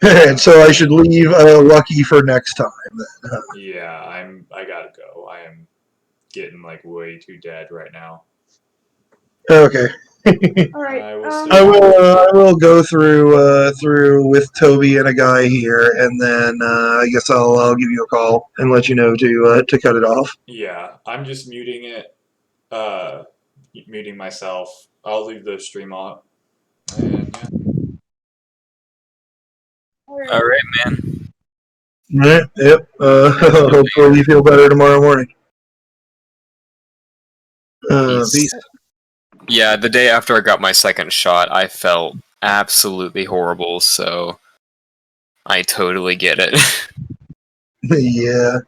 And so I should leave Lucky for next time. Then. Yeah, I gotta go. I am getting, like, way too dead right now. Okay. All right. I will go through with Toby and a guy here, and then I guess I'll give you a call and let you know to cut it off. Yeah, I'm just muting it. Muting myself. I'll leave the stream on. And yeah. All right, man. Right. Yep. Hopefully you feel better tomorrow morning. Peace. Yeah, the day after I got my second shot, I felt absolutely horrible, so I totally get it. Yeah.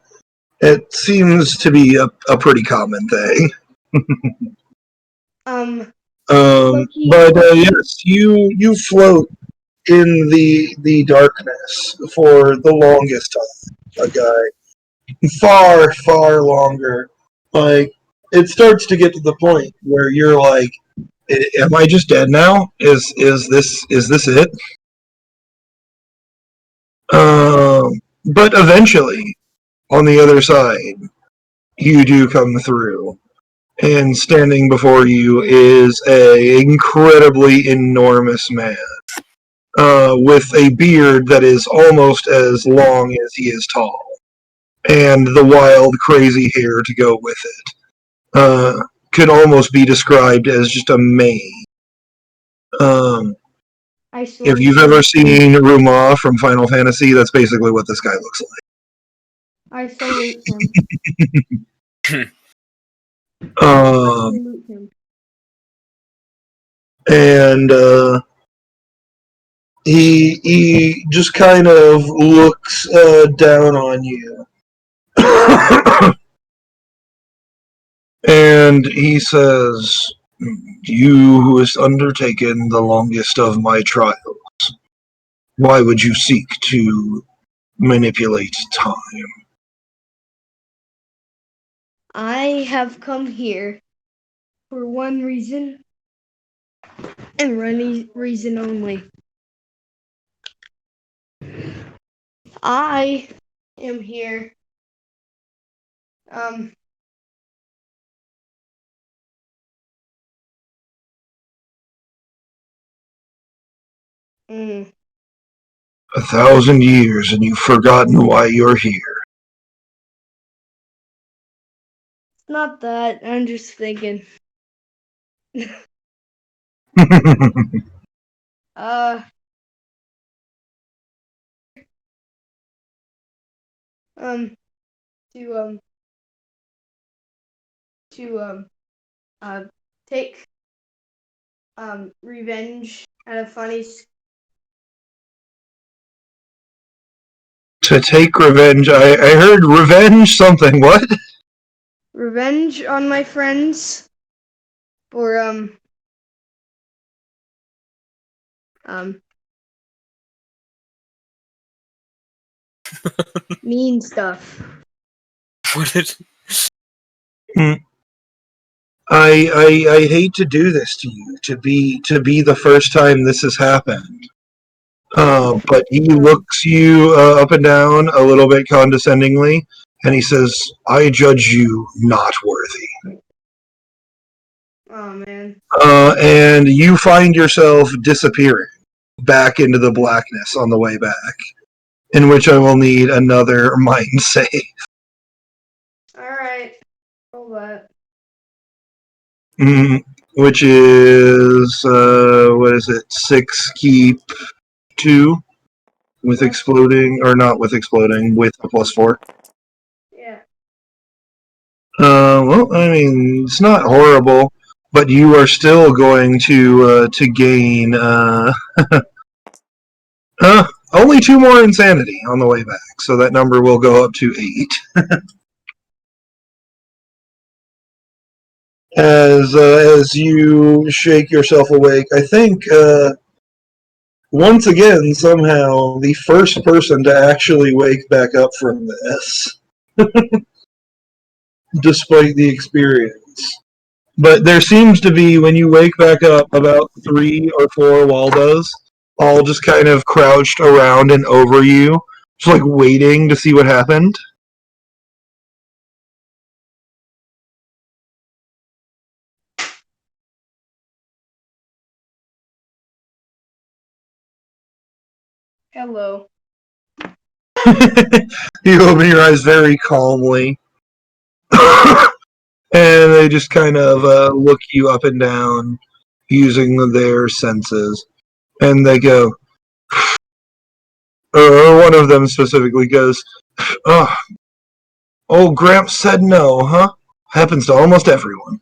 It seems to be a pretty common thing. But yes, you float in the darkness for the longest time. A guy, far longer. Like it starts to get to the point where you're like, am I just dead now? Is this it? But eventually, on the other side, you do come through, and standing before you is a incredibly enormous man, with a beard that is almost as long as he is tall, and the wild, crazy hair to go with it. Could almost be described as just a mane. If you've ever seen Ruma from Final Fantasy, that's basically what this guy looks like. I salute him. Salute him. And he just kind of looks down on you. And he says, "You who has undertaken the longest of my trials, why would you seek to manipulate time?" I have come here for one reason, and one reason only. I am here Mm. 1,000 years and you've forgotten why you're here. It's not that. I'm just thinking. uh. To take revenge at a funny. To take revenge. I heard revenge something. What? Revenge on my friends for mean stuff. What did? I hate to do this to you. To be the first time this has happened. But he looks you up and down a little bit condescendingly, and he says, "I judge you not worthy." Oh man. And you find yourself disappearing back into the blackness on the way back, in which I will need another mind save. Alright. Roll that. Which is, what is it, 6 keep 2 with exploding, or not with exploding, with a +4. Yeah. Well, I mean, it's not horrible, but you are still going to gain only 2 more insanity on the way back, so that number will go up to 8. As you shake yourself awake, I think once again somehow the first person to actually wake back up from this, despite the experience. But there seems to be, when you wake back up, about 3 or 4 Waldos, all just kind of crouched around and over you, just like waiting to see what happened. Hello. You open your eyes very calmly, and they just kind of look you up and down using their senses, and they go, or one of them specifically goes, "Oh, old Gramps said no, huh? Happens to almost everyone."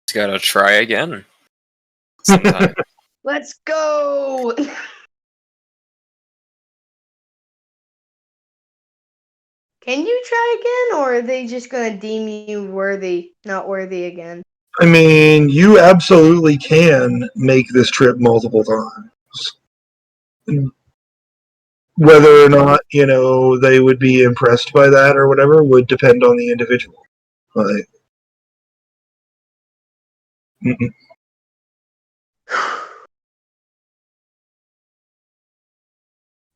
Just gotta try again sometime. Let's go! Can you try again, or are they just gonna deem you not worthy again? I mean, you absolutely can make this trip multiple times. Whether or not, they would be impressed by that or whatever would depend on the individual. Like,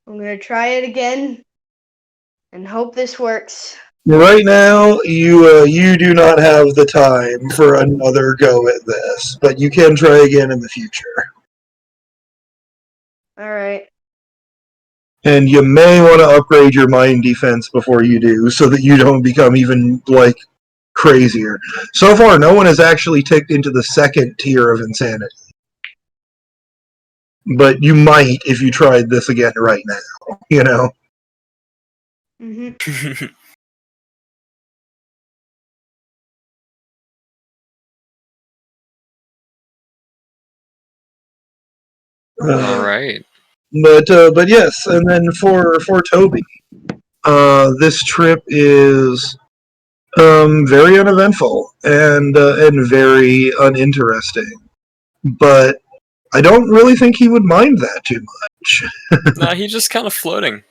I'm gonna try it again and hope this works. right now, you do not have the time for another go at this, but you can try again in the future. Alright. And you may want to upgrade your mind defense before you do, so that you don't become even, crazier. So far, no one has actually ticked into the second tier of insanity. But you might if you tried this again right now, Mm-hmm. All right. But yes, and then for Toby, this trip is very uneventful and very uninteresting. But I don't really think he would mind that too much. Nah, he's just kind of floating.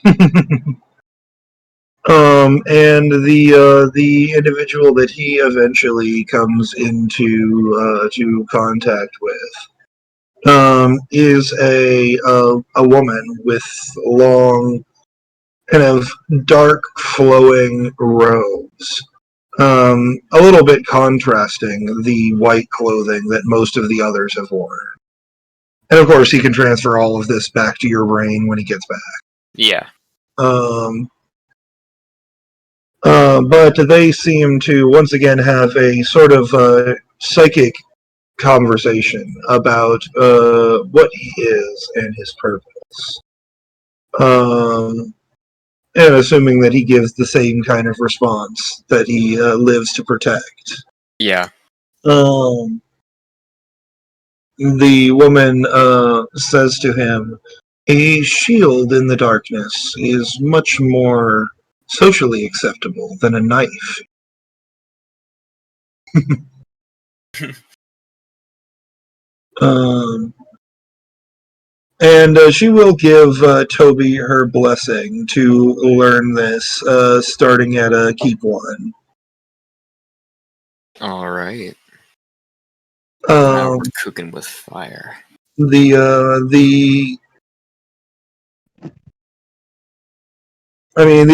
And the individual that he eventually comes into to contact with is a woman with long, kind of dark, flowing robes. A little bit contrasting the white clothing that most of the others have worn. And of course, he can transfer all of this back to your brain when he gets back. Yeah. But they seem to once again have a sort of psychic conversation about what he is and his purpose. And assuming that he gives the same kind of response that he lives to protect. Yeah. The woman says to him, "A shield in the darkness is much more socially acceptable than a knife." And she will give Toby her blessing to learn this, starting at Keep 1. All right. Now we're cooking with fire. The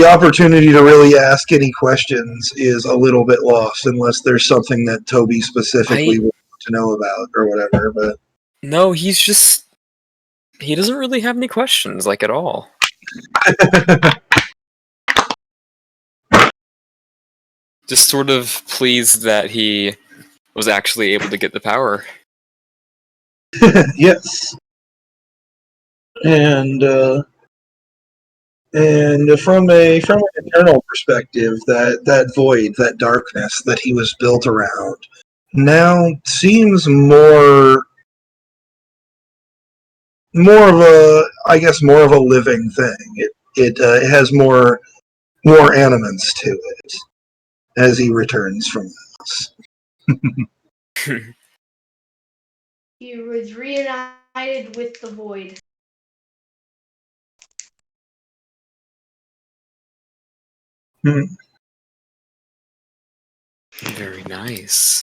opportunity to really ask any questions is a little bit lost unless there's something that Toby specifically wants to know about or whatever. But no, he doesn't really have any questions, at all. Just sort of pleased that he was actually able to get the power. Yes. And from an internal perspective, that void, that darkness that he was built around, now seems more of a living thing. It has more animance to it as he returns from this. He was reunited with the void. Very nice.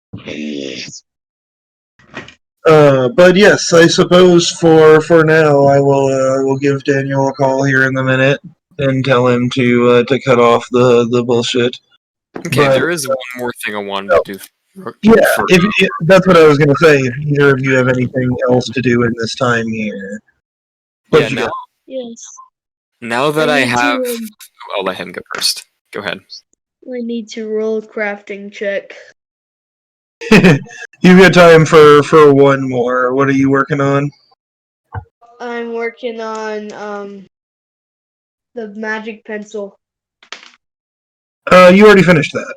But yes, I suppose for now, I will give Daniel a call here in a minute and tell him to cut off the bullshit. Okay, there is one more thing I wanted to do. That's what I was going to say. If either of you have anything else to do in this time here. Yes. Now that I have... I'll let him go first. Go ahead. I need to roll a crafting check. You've got time for one more. What are you working on? I'm working on the magic pencil. You already finished that.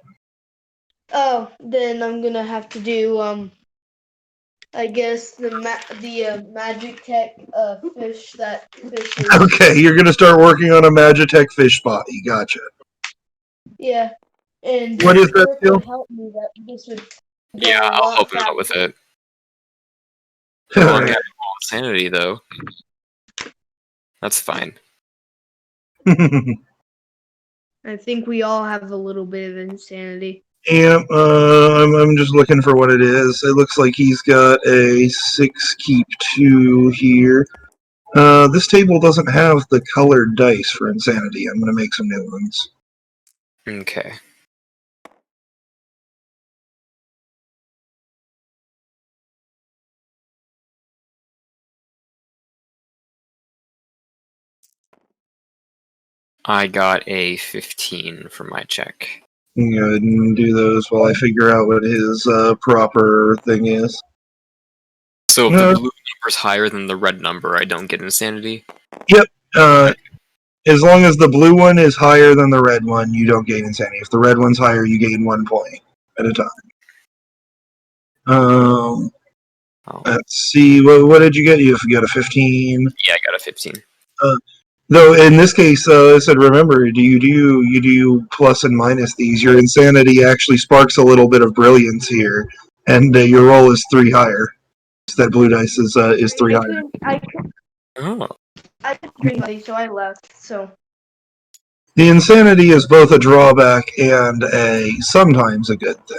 Oh, then I'm gonna have to do I guess the magic tech fish that fishes. Okay, you're gonna start working on a Magitech fish body. Gotcha. Yeah, and What is that Kirk skill? would help me. That this would go Yeah, a I'll lot help him out with faster. it. As long as I have all insanity, though. That's fine. I think we all have a little bit of insanity. Yeah, I'm just looking for what it is. It looks like he's got a 6 keep 2 here. This table doesn't have the colored dice for insanity. I'm gonna make some new ones. Okay. I got a 15 for my check. Go ahead and do those while I figure out what his proper thing is. So if the blue number is higher than the red number, I don't get insanity? Yep. As long as the blue one is higher than the red one, you don't gain insanity. If the red one's higher, you gain 1 point at a time. Let's see. What did you get? You got a 15. Yeah, I got a 15. Though in this case, I said, remember, you do plus and minus these. Your insanity actually sparks a little bit of brilliance here, and your roll is 3 higher. So that blue dice is 3 higher. Oh. I could drink money, so I left. So The insanity is both a drawback and sometimes a good thing.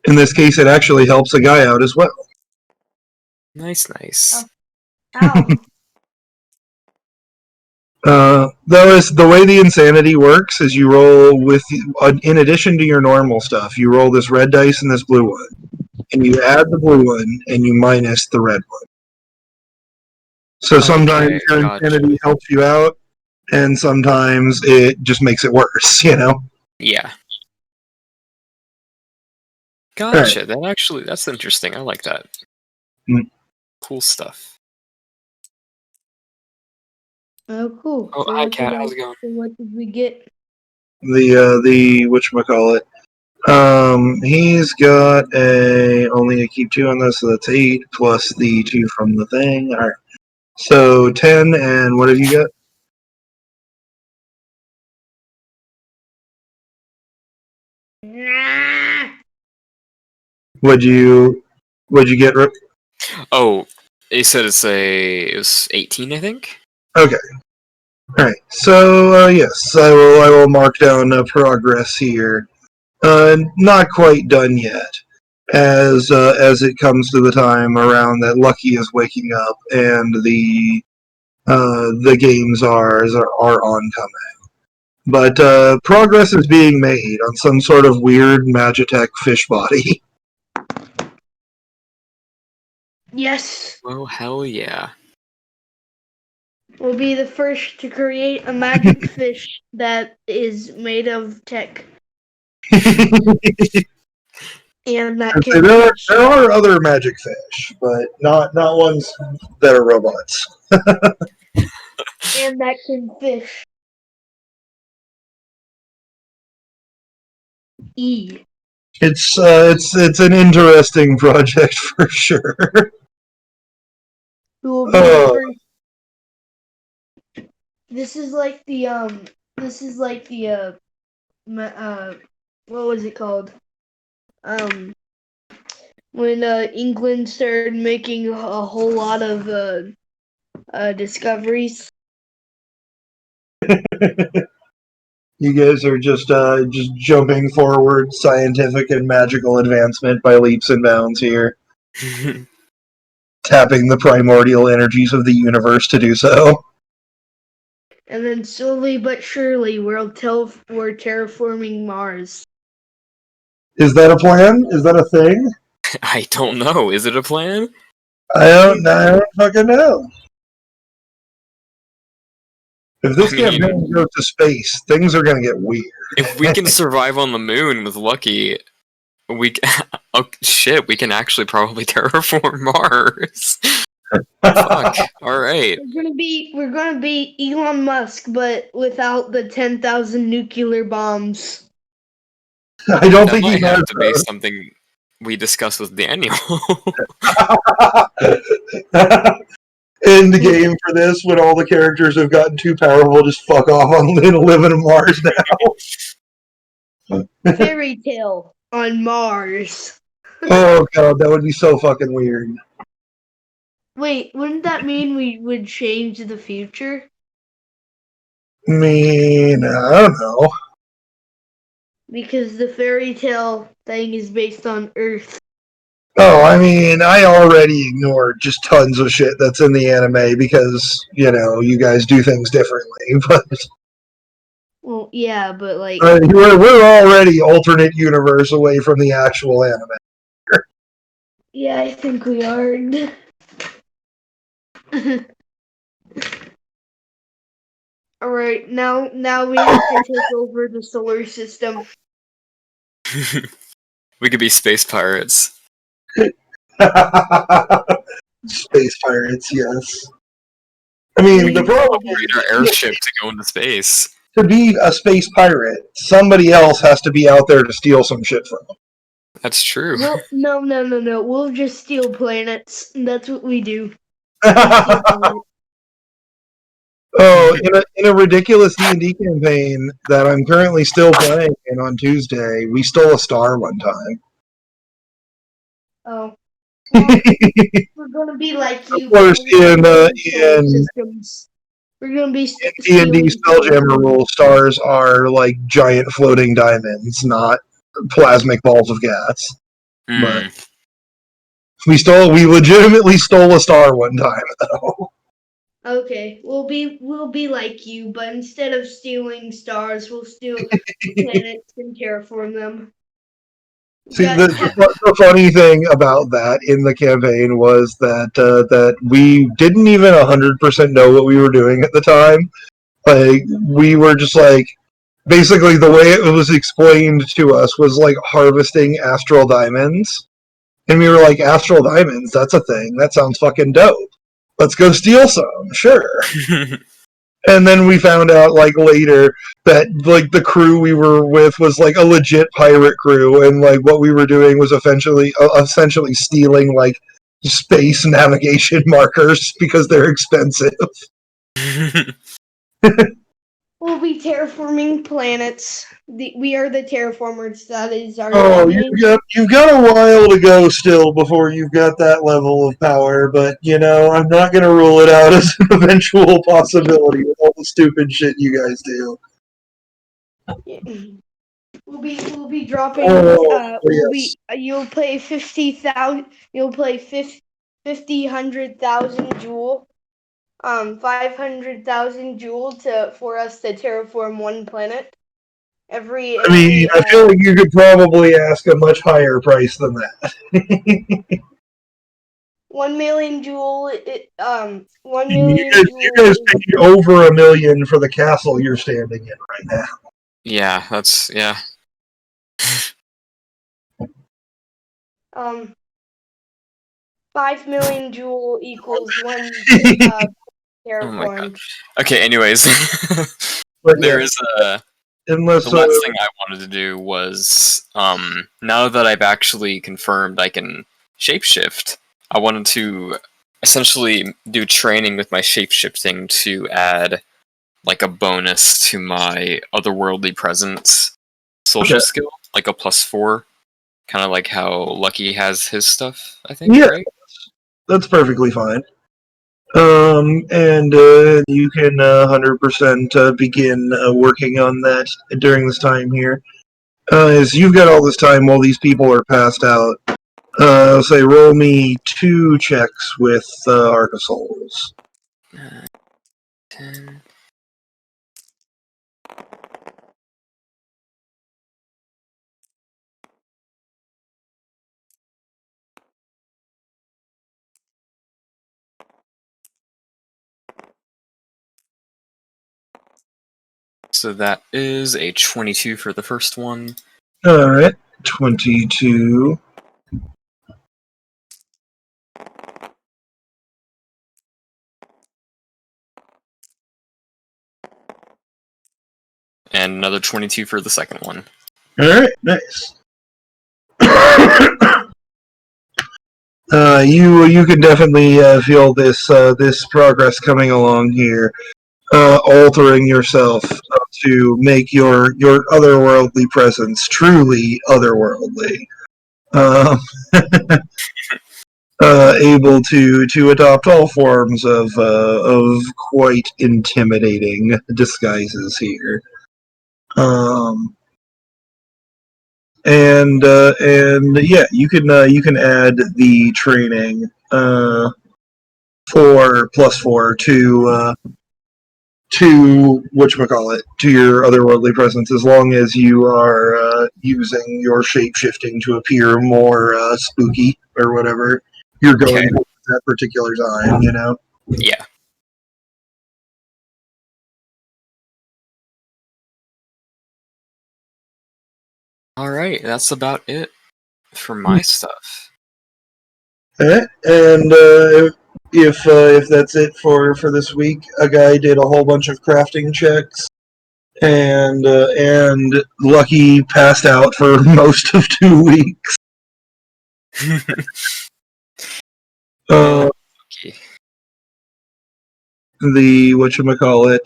In this case, it actually helps a guy out as well. Nice. ow. The way the insanity works is you roll with, in addition to your normal stuff, you roll this red dice and this blue one, and you add the blue one and you minus the red one. So sometimes your insanity helps you out, and sometimes it just makes it worse. Yeah. Gotcha. Right. That's interesting. I like that. Cool stuff. Oh, cool. Oh, so hi, Kat. How's it going? So what did we get? The whatchamacallit. He's got only a keep 2 on this, so that's 8 plus the 2 from the thing. All right. So 10, and what have you got? What'd you get, Rip? Oh, he said it was 18, I think. Okay. All right. So yes, I will mark down progress here. Not quite done yet, as it comes to the time around that Lucky is waking up and the games are oncoming. But progress is being made on some sort of weird Magitech fish body. Yes. Well, hell yeah. We'll be the first to create a magic fish that is made of tech. And that can there are other magic fish, but not ones that are robots. And that can fish. It's an interesting project for sure. Who will be the first? This is like the what was it called? When England started making a whole lot of discoveries. You guys are just jumping forward scientific and magical advancement by leaps and bounds here. Tapping the primordial energies of the universe to do so. And then slowly but surely we're terraforming Mars. Is that a plan? Is that a thing? I don't know. Is it a plan? I don't fucking know. If this campaign goes to space, things are gonna get weird. If we can survive on the moon with Lucky, we can actually probably terraform Mars. Fuck. All right. We're gonna be Elon Musk, but without the 10,000 nuclear bombs. I don't think he he have has to be something we discussed with Daniel. End game for this, when all the characters have gotten too powerful, just fuck off and live in Mars now. Fairy tale on Mars. Oh god, that would be so fucking weird. Wait, wouldn't that mean we would change the future? I mean, I don't know. Because the fairy tale thing is based on Earth. Oh, I mean, I already ignored just tons of shit that's in the anime because, you guys do things differently. But Well, yeah, but like... we're already alternate universe away from the actual anime. Yeah, I think we are. Alright, now we have to take over the solar system. We could be space pirates. Space pirates, yes. I mean, the problem is, Create our airship to go into space. to be a space pirate, somebody else has to be out there to steal some shit from them. That's true. Well, no. We'll just steal planets. That's what we do. Oh, in a ridiculous D&D campaign that I'm currently still playing in on Tuesday, we stole a star one time. Oh. Well, we're gonna be like you. Of course, in systems. We're gonna be D&D Spelljammer rules, stars are like giant floating diamonds, not plasmic balls of gas. But we legitimately stole a star one time, though. Okay, we'll be like you, but instead of stealing stars, we'll steal planets and terraform them. See, the funny thing about that in the campaign was that we didn't even 100% know what we were doing at the time. Like, we were just like, basically the way it was explained to us was like harvesting astral diamonds. And we were like, astral diamonds, that's a thing. That sounds fucking dope. Let's go steal some, sure. And then we found out, like, later that, like, the crew we were with was, like, a legit pirate crew, and, like, what we were doing was essentially stealing, like, space navigation markers because they're expensive. We'll be terraforming planets. We are the terraformers. That is our. Oh, you've got a while to go still before you've got that level of power, but I'm not going to rule it out as an eventual possibility with all the stupid shit you guys do. We'll be dropping. Yes. You'll play 50,000. You'll play 100,000 jewel. 500,000 joule for us to terraform one planet. I feel like you could probably ask a much higher price than that. 1 million joule. 1 million. million. You guys paid over $1 million for the castle you're standing in right now. Yeah, that's 5 million joule equals one terraform. Oh my god. Okay, anyways. There is the last thing I wanted to do was, now that I've actually confirmed I can shapeshift, I wanted to essentially do training with my shapeshifting to add, like, a bonus to my otherworldly presence social skill, like a +4. Kind of like how Lucky has his stuff, I think, right? That's perfectly fine. And you can 100% begin working on that during this time here. As you've got all this time while these people are passed out, I'll say roll me 2 checks with Arc of Souls. 10. So that is a 22 for the first one. Alright, 22. And another 22 for the second one. Alright, nice. you can definitely feel this progress coming along here, altering yourself to make your otherworldly presence truly otherworldly. Um, able to adopt all forms of quite intimidating disguises here. Um, and yeah, you can add the training for +4 to whatchamacallit, to your otherworldly presence, as long as you are using your shape shifting to appear more spooky or whatever you're going for at that particular time, you know? Yeah. Alright, that's about it for my stuff. Alright, and if that's it for this week, a guy did a whole bunch of crafting checks, and Lucky passed out for most of 2 weeks. Okay. The whatchamacallit,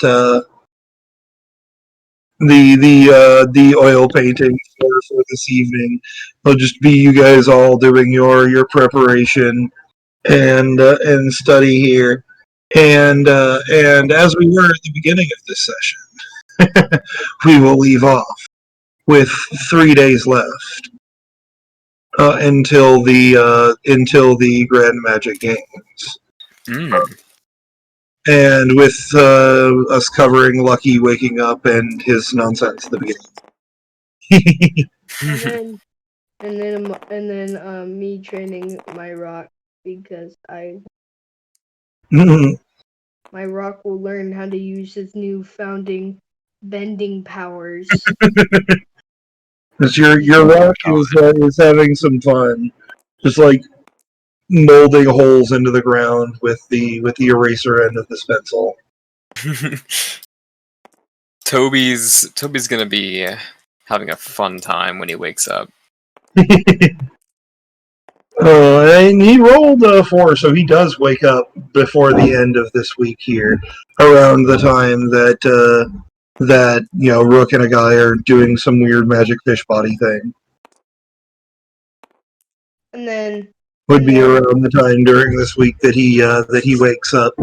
the oil painting for this evening will just be you guys all doing your preparation and study here, and as we were at the beginning of this session, we will leave off with 3 days left until the Grand Magic Games. And with us covering Lucky waking up and his nonsense at the beginning. And then me training my rock because my rock will learn how to use his new founding bending powers. Because your rock is having some fun, just like molding holes into the ground with the eraser end of this pencil. Toby's gonna be having a fun time when he wakes up. And he rolled a 4, so he does wake up before the end of this week here, around the time that Rook and a guy are doing some weird magic fish body thing. And then would be around the time during this week that he wakes up,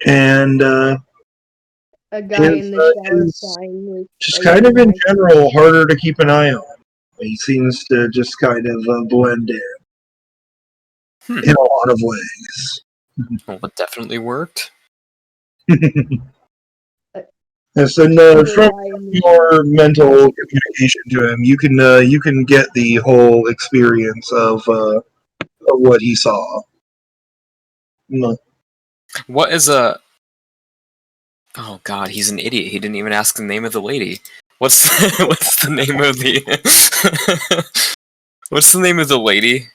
and a guy in the shower crying with just kind of in general harder to keep an eye on. He seems to just kind of blend in a lot of ways. Well, it definitely worked. And so from your mental communication to him, you can get the whole experience of what he saw. What is a... Oh god, he's an idiot. He didn't even ask the name of the lady. What's the name of the... What's the name of the lady?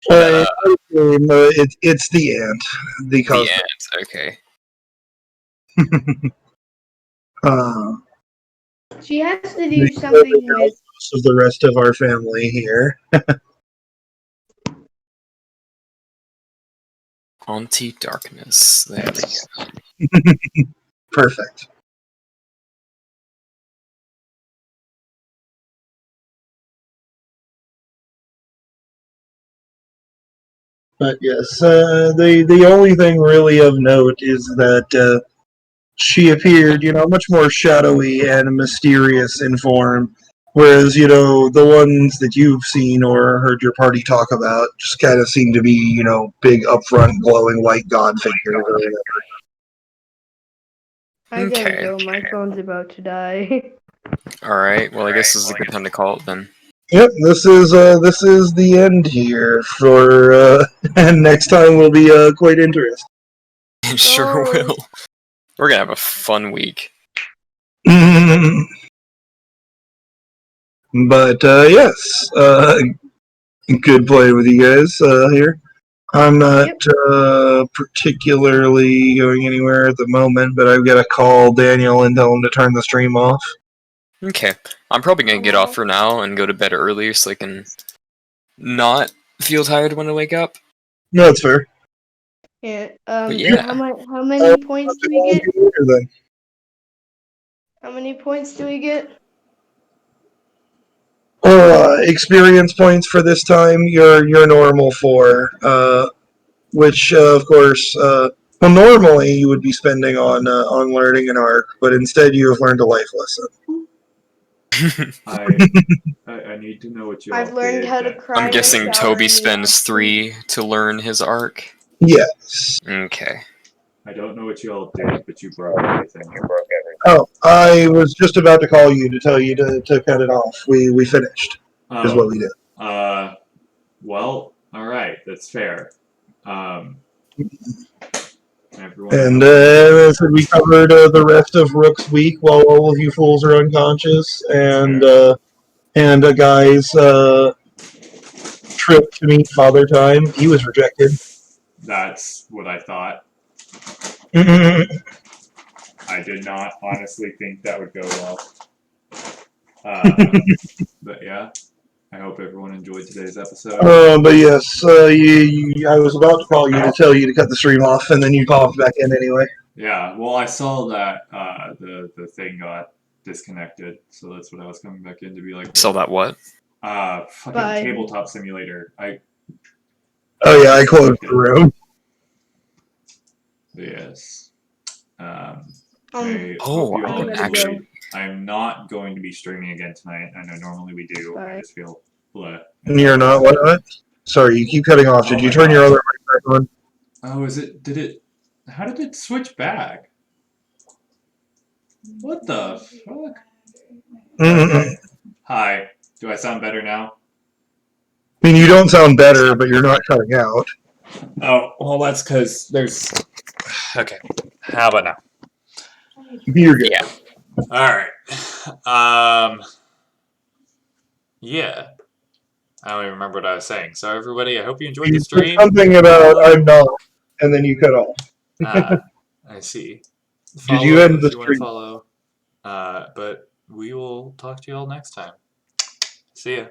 It's the ant. The ant, okay. She has to do something with most of the rest of our family here. Anti-darkness. There we go. Perfect. But yes, the only thing really of note is that she appeared, much more shadowy and mysterious in form, whereas, the ones that you've seen or heard your party talk about just kind of seem to be, big, upfront, glowing white god figures or whatever. I gotta go. My phone's about to die. Alright, well I guess this is a good time to call it then. Yep, this is the end here for and next time will be quite interesting. It sure will. We're gonna have a fun week. But yes, good playing with you guys here. I'm not particularly going anywhere at the moment, but I've got to call Daniel and tell him to turn the stream off. Okay. I'm probably going to get off for now and go to bed early so I can not feel tired when I wake up. No, that's fair. Yeah. yeah. How many points do we get? Then. How many points do we get? Experience points for this time. Your normal 4, which of course, well, normally you would be spending on learning an arc, but instead you have learned a life lesson. I need to know what you all I've learned did how to that- cry. I'm guessing in a shower Toby in the spends ocean. 3 to learn his arc. Yes. Okay. I don't know what you all did, but you broke everything. Oh, I was just about to call you to tell you to cut it off. We finished. Is what we did. Well, all right, that's fair. Everyone. And so we covered the rest of Rook's week while all of you fools are unconscious, and a guy's trip to meet Father Time. He was rejected. That's what I thought. I did not honestly think that would go well. But yeah, I hope everyone enjoyed today's episode. But yes, I was about to call you to tell you to cut the stream off, and then you popped back in anyway. Yeah, well, I saw that the thing got disconnected, so that's what I was coming back in to be like. So that what? Fucking Bye. Tabletop Simulator. Oh yeah, I closed the room. Yes. I'm I'm actually. I'm not going to be streaming again tonight. I know normally we do. Bye. I just feel bleh. You're not what? Sorry, you keep cutting off. Did you turn your other mic on? Oh, is it? Did it? How did it switch back? What the fuck? Hi. Do I sound better now? I mean, you don't sound better, but you're not cutting out. Oh, well, that's because there's. Okay. How about now? You're good. Yeah. All right. Yeah. I don't even remember what I was saying. So, everybody, I hope you enjoyed the You said stream. something about I'm not, and then you cut off. I see. Did you end the if you want to stream? follow. But we will talk to you all next time. See ya.